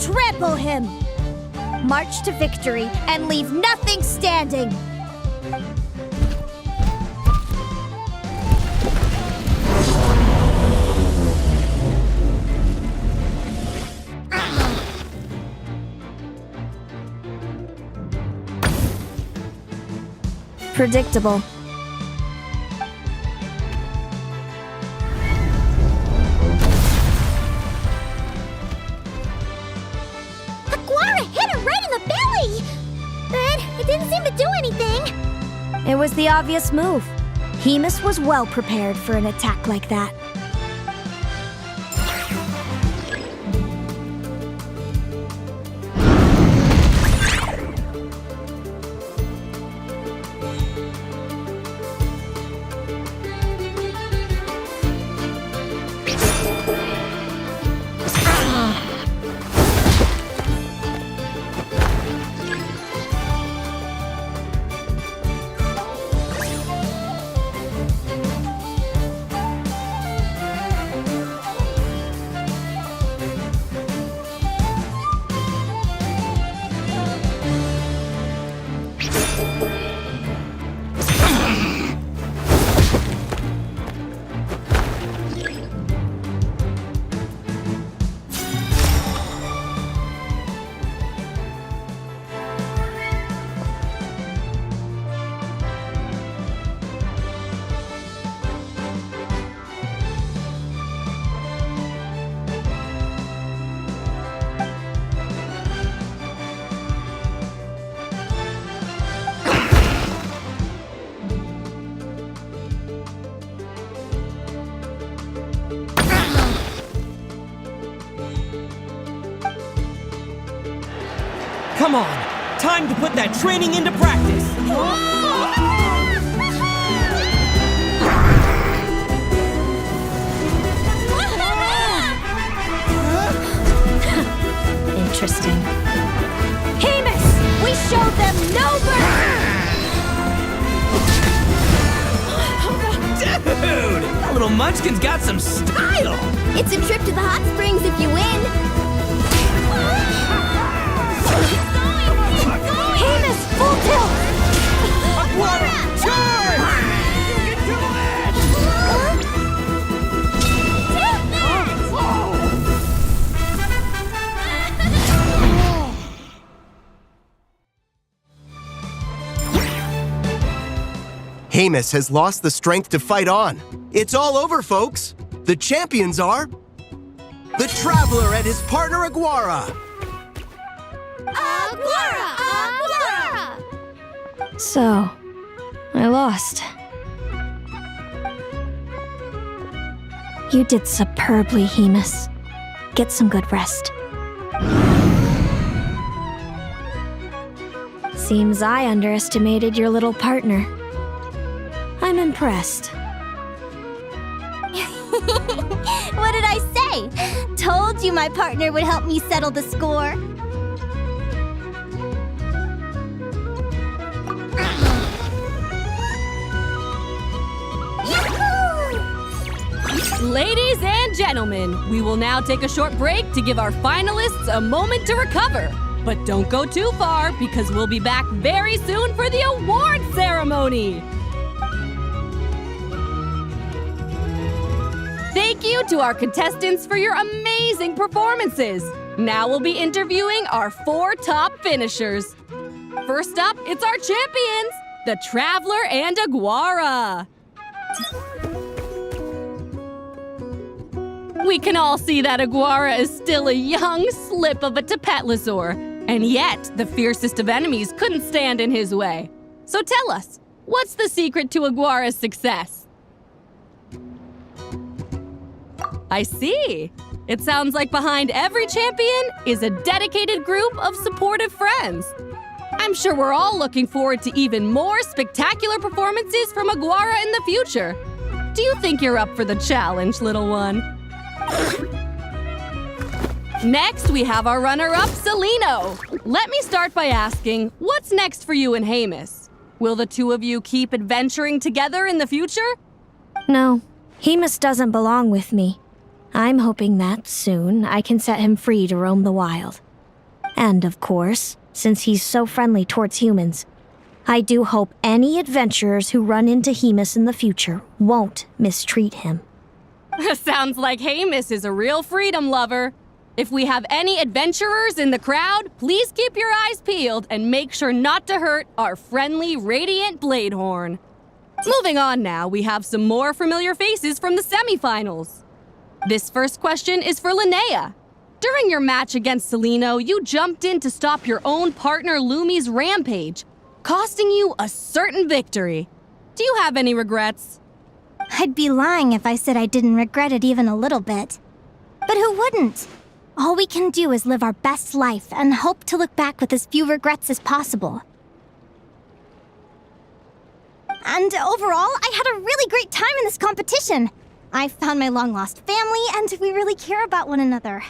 Speaker 3: Trample him! March to victory and leave nothing standing!
Speaker 4: Predictable. It was the obvious move. Hemus was well prepared for an attack like that.
Speaker 7: Come on! Time to put that training into practice!
Speaker 4: Interesting.
Speaker 3: Hemus! We showed them no mercy!
Speaker 7: Dude! That little munchkin's got some style!
Speaker 3: It's a trip to the hot springs if you win! Hemus, full tilt!
Speaker 7: Aquara, charge! You can do it!
Speaker 11: Hamus has lost the strength to fight on. It's all over, folks. The champions are the Traveler and his partner Aguara.
Speaker 3: Aguara! Aguara!
Speaker 4: So, I lost. You did superbly, Hamus. Get some good rest. Seems I underestimated your little partner. I'm impressed.
Speaker 3: What did I say? Told you my partner would help me settle the score.
Speaker 8: Ladies and gentlemen, we will now take a short break to give our finalists a moment to recover. But don't go too far because we'll be back very soon for the award ceremony. Thank you to our contestants for your amazing performances. Now we'll be interviewing our 4 top finishers. First up, it's our champions, the Traveler and Aguara. We can all see that Aguara is still a young slip of a Tapetlosaur, and yet the fiercest of enemies couldn't stand in his way. So tell us, what's the secret to Aguara's success? I see. It sounds like behind every champion is a dedicated group of supportive friends. I'm sure we're all looking forward to even more spectacular performances from Aguara in the future. Do you think you're up for the challenge, little one? Next, we have our runner-up, Celino. Let me start by asking, what's next for you and Hamus? Will the two of you keep adventuring together in the future?
Speaker 4: No, Hamus doesn't belong with me. I'm hoping that soon I can set him free to roam the wild. And of course, since he's so friendly towards humans, I do hope any adventurers who run into Hamus in the future won't mistreat him.
Speaker 8: Sounds like Hamus is a real freedom lover. If we have any adventurers in the crowd, please keep your eyes peeled and make sure not to hurt our friendly, radiant Bladehorn. Moving on now, we have some more familiar faces from the semifinals. This first question is for Linnea. During your match against Celino, you jumped in to stop your own partner Lumi's rampage, costing you a certain victory. Do you have any regrets?
Speaker 3: I'd be lying if I said I didn't regret it even a little bit. But who wouldn't? All we can do is live our best life and hope to look back with as few regrets as possible. And overall, I had a really great time in this competition. I found my long-lost family, and we really care about one another.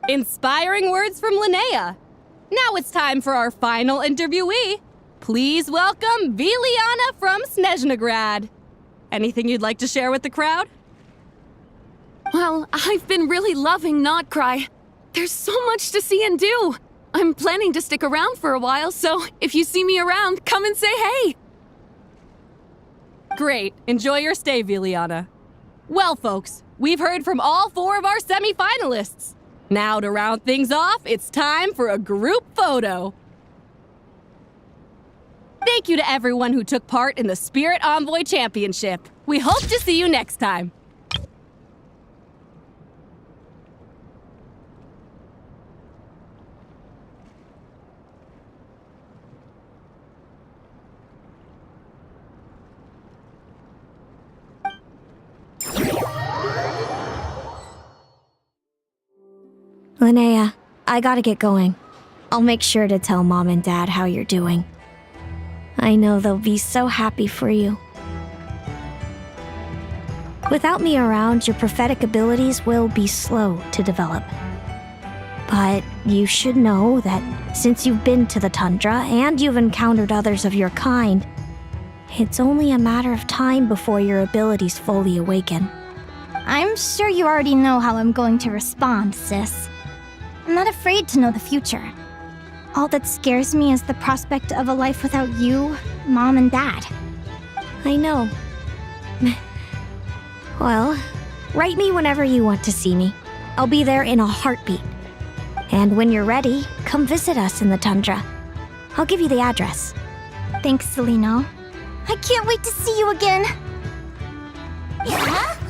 Speaker 8: Inspiring words from Linnea. Now it's time for our final interviewee. Please welcome Viliana from Snezhnegrad. Anything you'd like to share with the crowd?
Speaker 12: Well, I've been really loving Not Cry. There's so much to see and do. I'm planning to stick around for a while, so if you see me around, come and say hey.
Speaker 8: Great. Enjoy your stay, Viliana. Well, folks, we've heard from all 4 of our semi-finalists. Now, to round things off, it's time for a group photo. Thank you to everyone who took part in the Spirit Envoy Championship. We hope to see you next time.
Speaker 4: Linnea, I gotta get going. I'll make sure to tell Mom and Dad how you're doing. I know they'll be so happy for you. Without me around, your prophetic abilities will be slow to develop. But you should know that since you've been to the tundra and you've encountered others of your kind, it's only a matter of time before your abilities fully awaken.
Speaker 3: I'm sure you already know how I'm going to respond, sis. I'm not afraid to know the future. All that scares me is the prospect of a life without you, Mom, and Dad.
Speaker 4: I know. Well, write me whenever you want to see me. I'll be there in a heartbeat. And when you're ready, come visit us in the tundra. I'll give you the address.
Speaker 3: Thanks, Celino. I can't wait to see you again.
Speaker 6: Yahoo!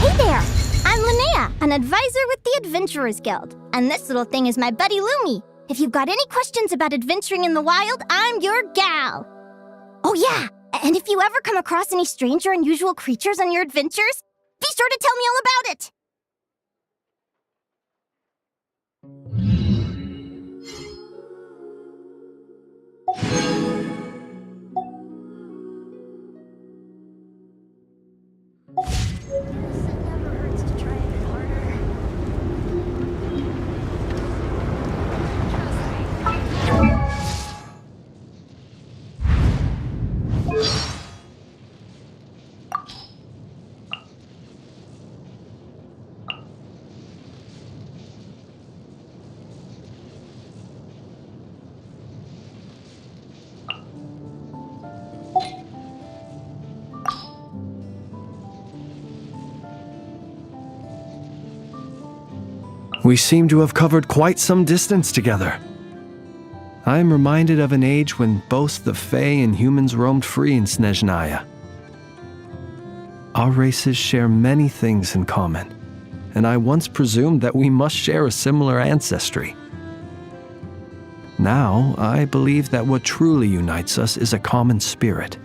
Speaker 3: Hey there! I'm Linnea, an advisor with the Adventurers Guild. And this little thing is my buddy Lumi. If you've got any questions about adventuring in the wild, I'm your gal. Oh yeah, and if you ever come across any strange or unusual creatures on your adventures, be sure to tell me all about it.
Speaker 13: We seem to have covered quite some distance together. I am reminded of an age when both the Fae and humans roamed free in Snezhnaya. Our races share many things in common, and I once presumed that we must share a similar ancestry. Now, I believe that what truly unites us is a common spirit.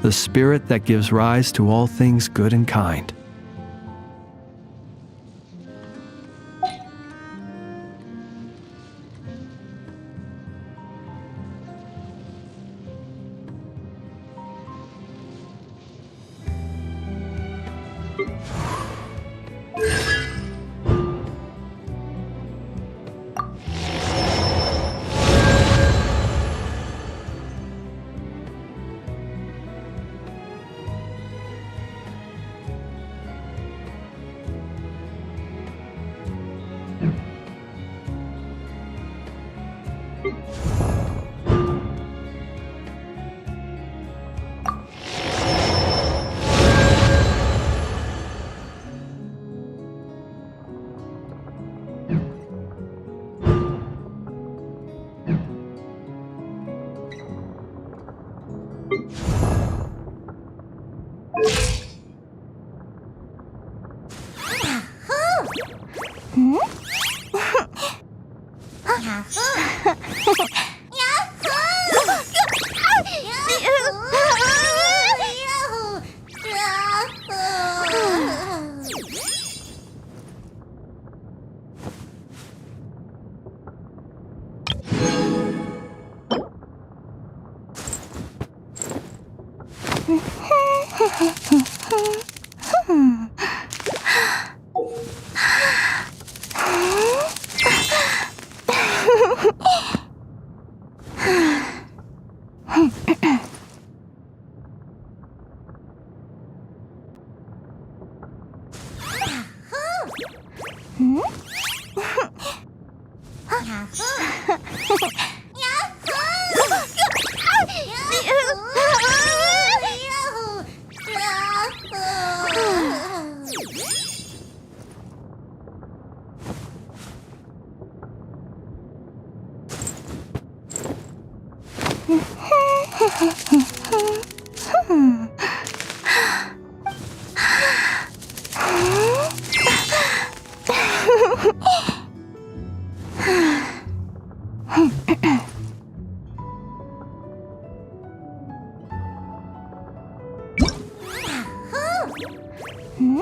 Speaker 13: The spirit that gives rise to all things good and kind.
Speaker 3: Hmm?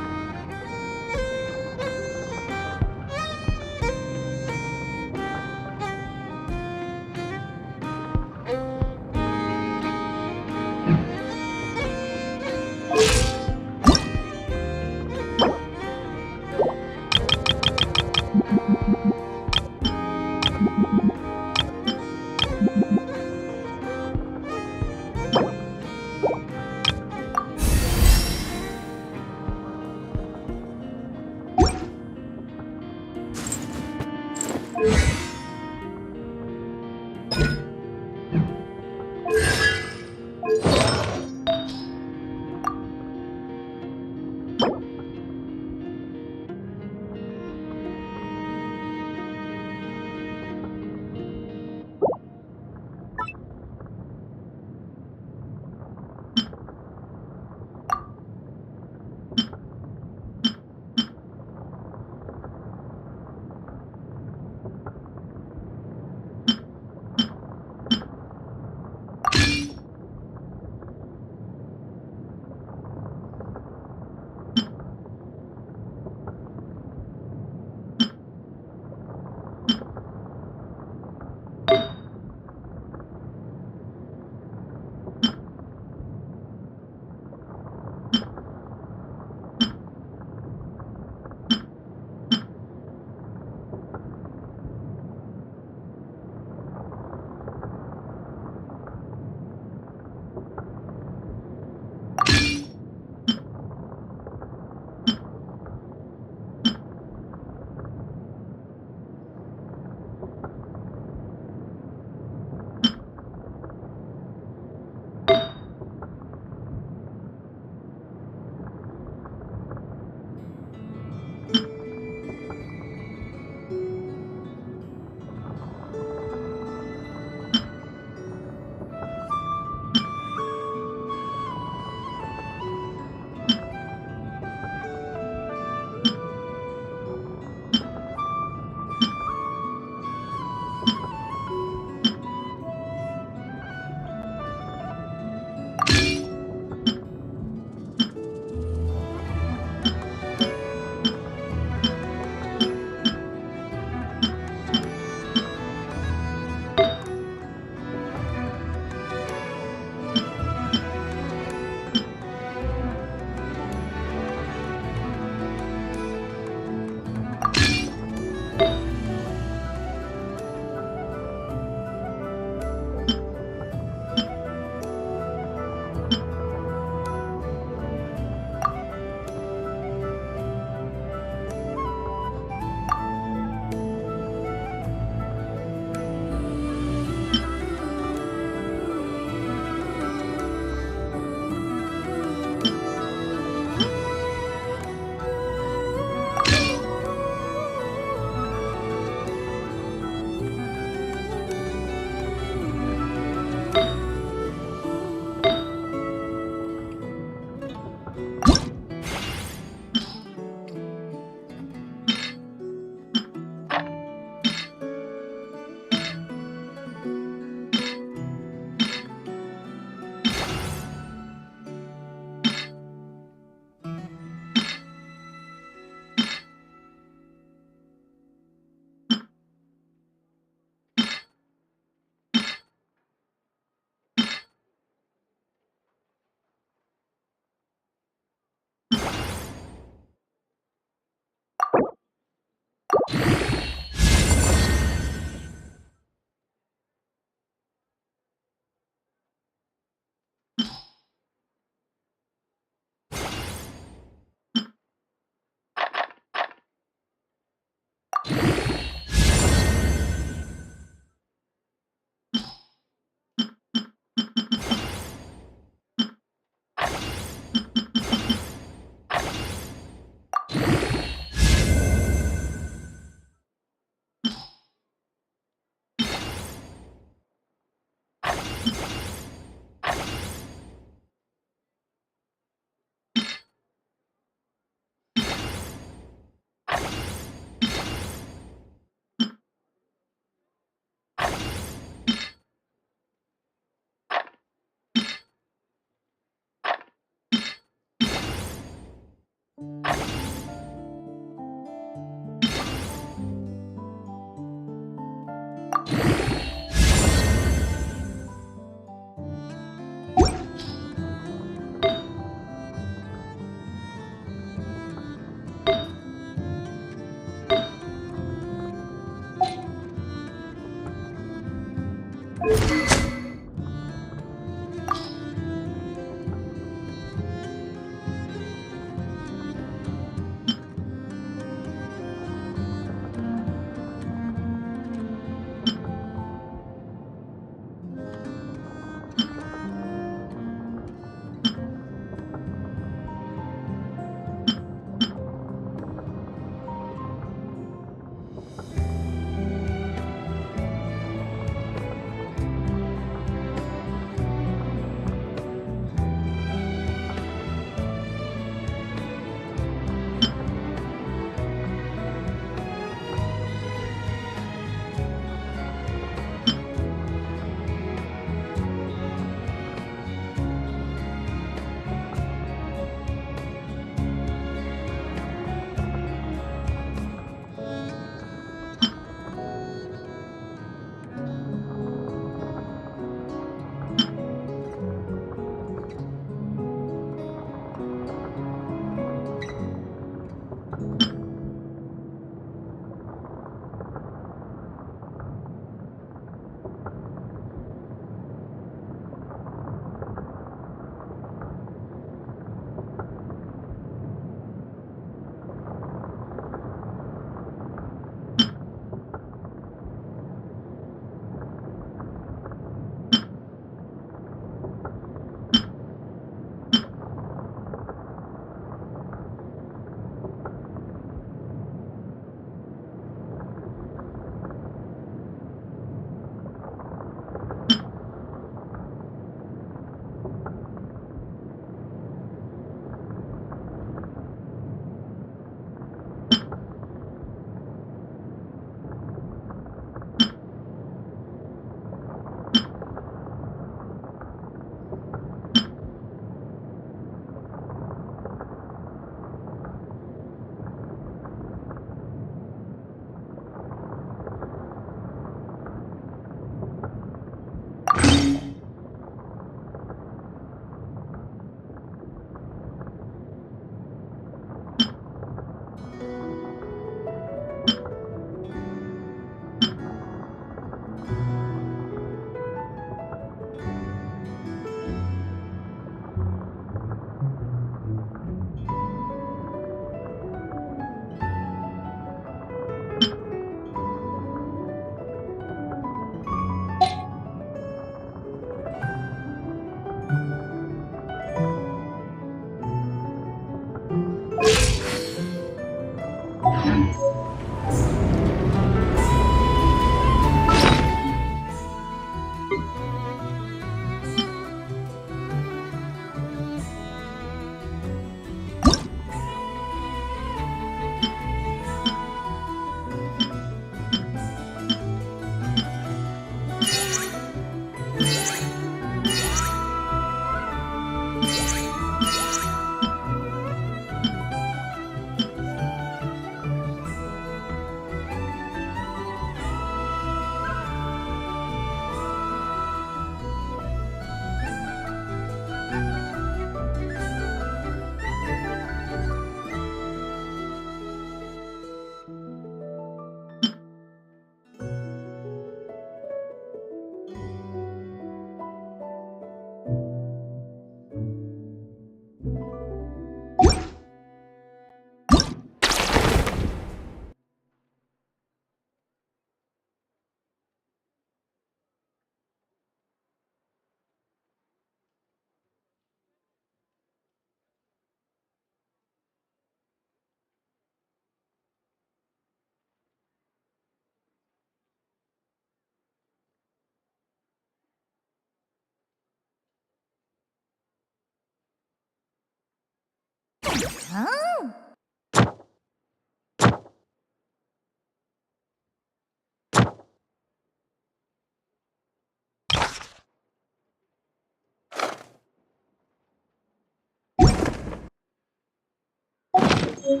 Speaker 12: You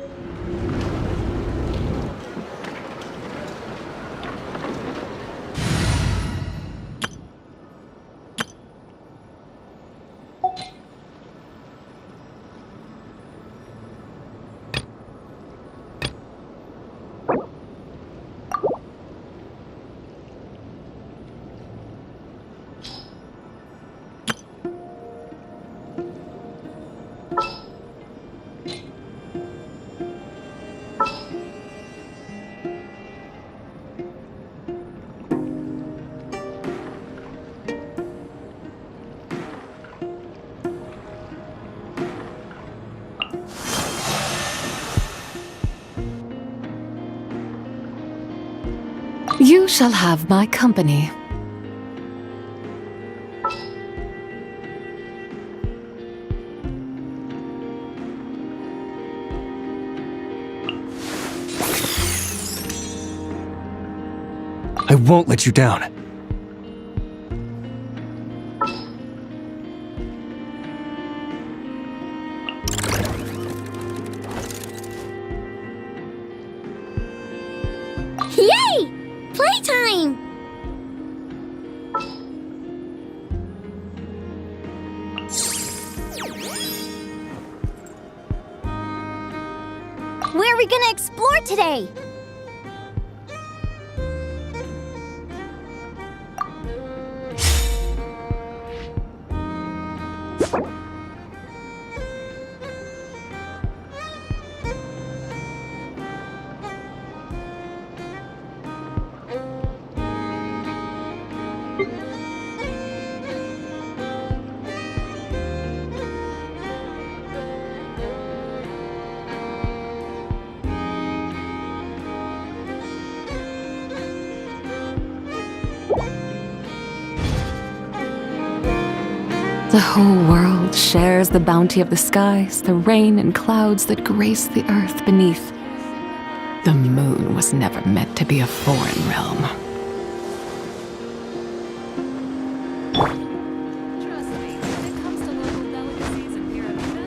Speaker 12: shall have my company.
Speaker 7: I won't let you down.
Speaker 3: Yay! Playtime! Where are we gonna explore today?
Speaker 12: The whole world shares the bounty of the skies, the rain and clouds that grace the earth beneath. The moon was never meant to be a foreign realm.
Speaker 8: Trust me, when it comes to local delicacies and Pyramida,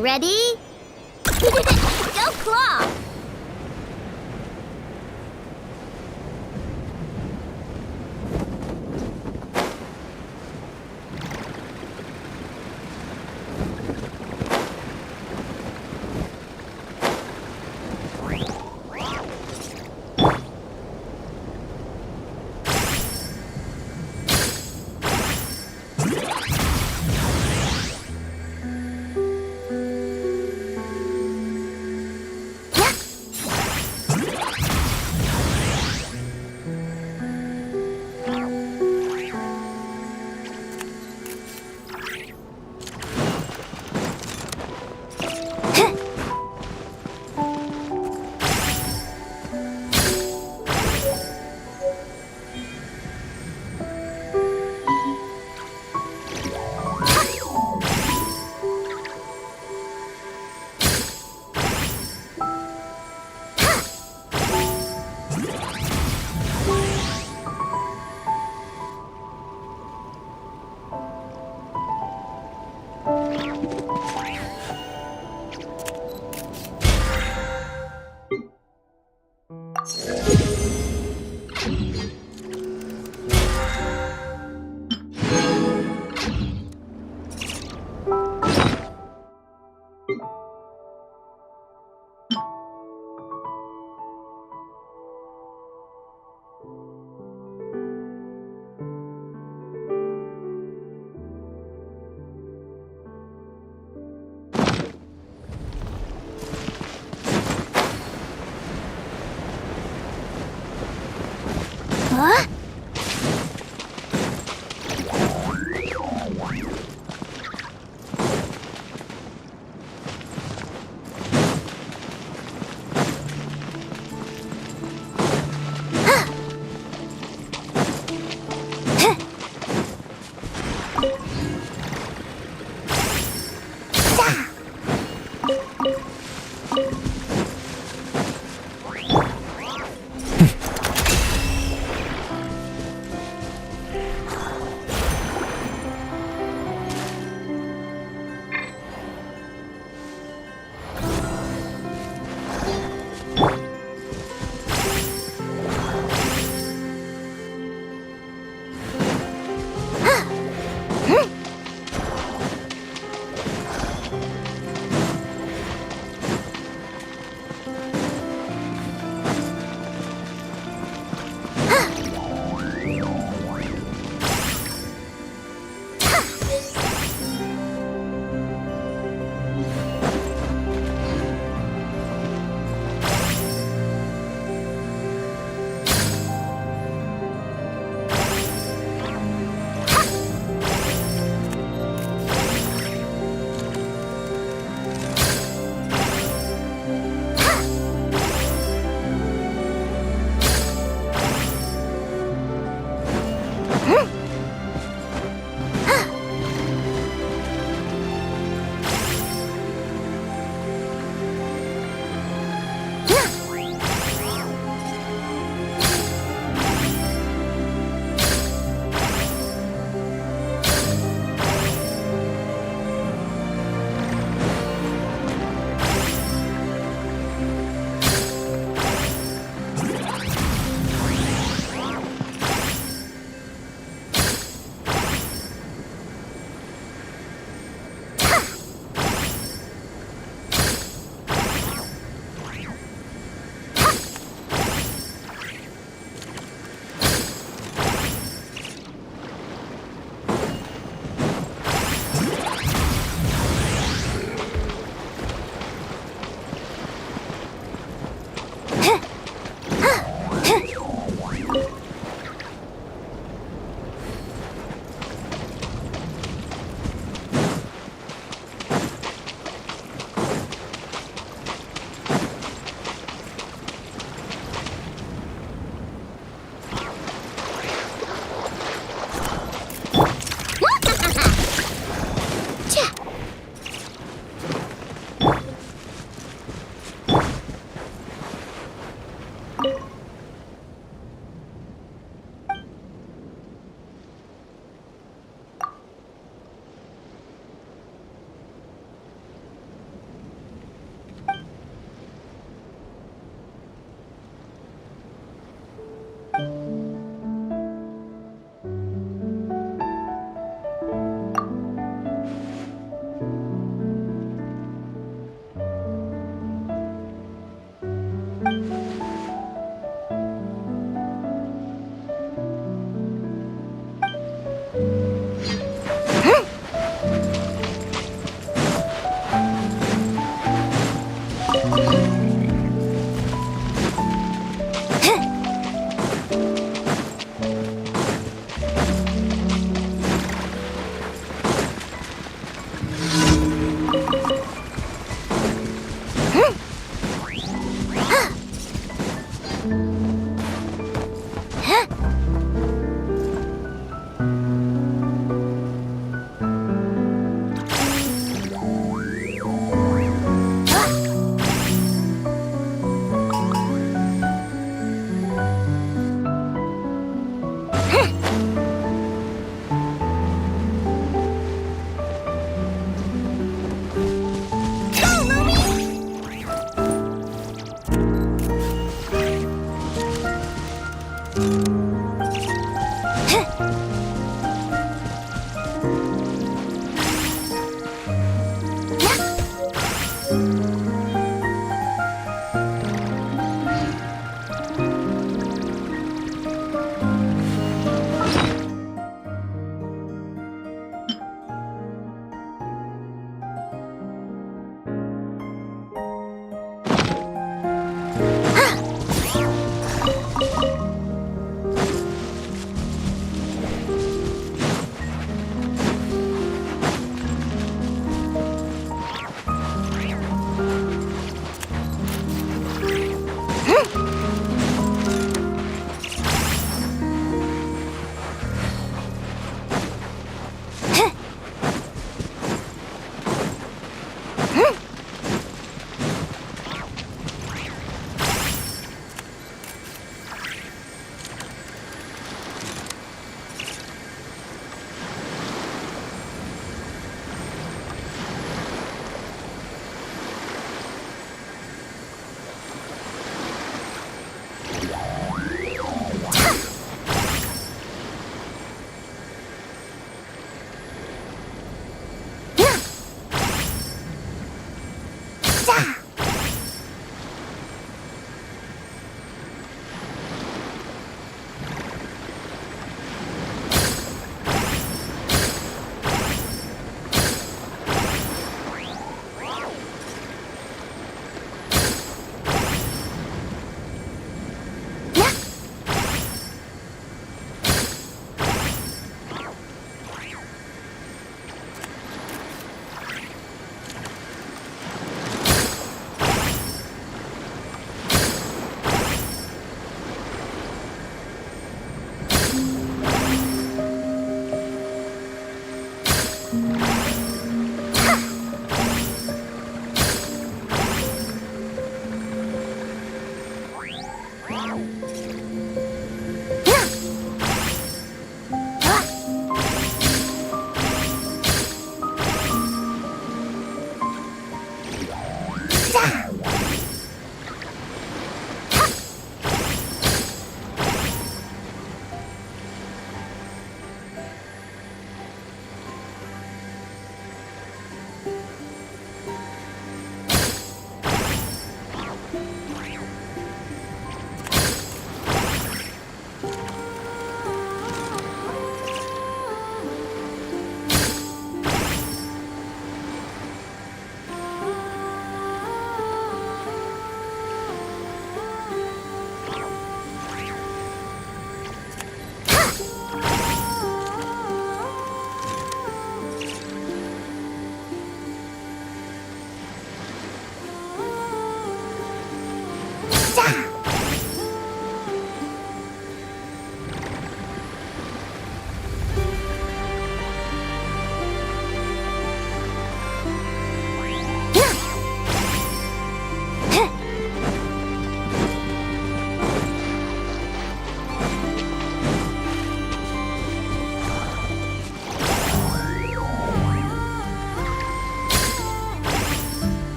Speaker 3: Ready? Go Claw!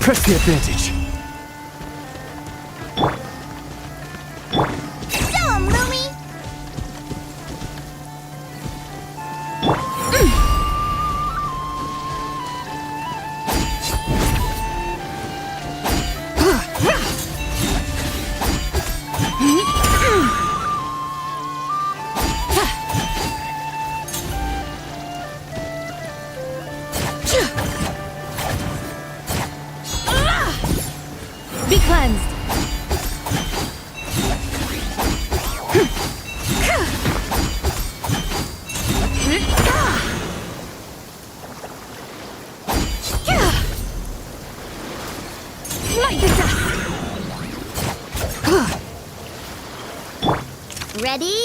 Speaker 13: Press the advantage.
Speaker 3: Show 'em, Lumi!
Speaker 8: Be cleansed. Light the dust.
Speaker 3: Ready?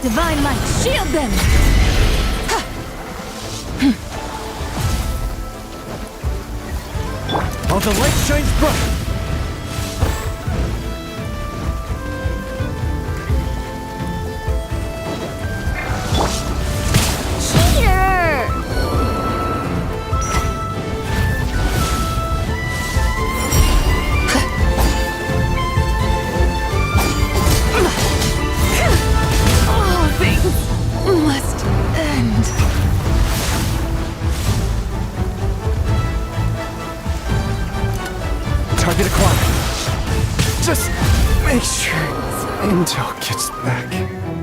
Speaker 8: Divine light, shield them!
Speaker 7: While the light shines bright!
Speaker 12: All things must end.
Speaker 13: Target acquired. Just make sure intel gets back.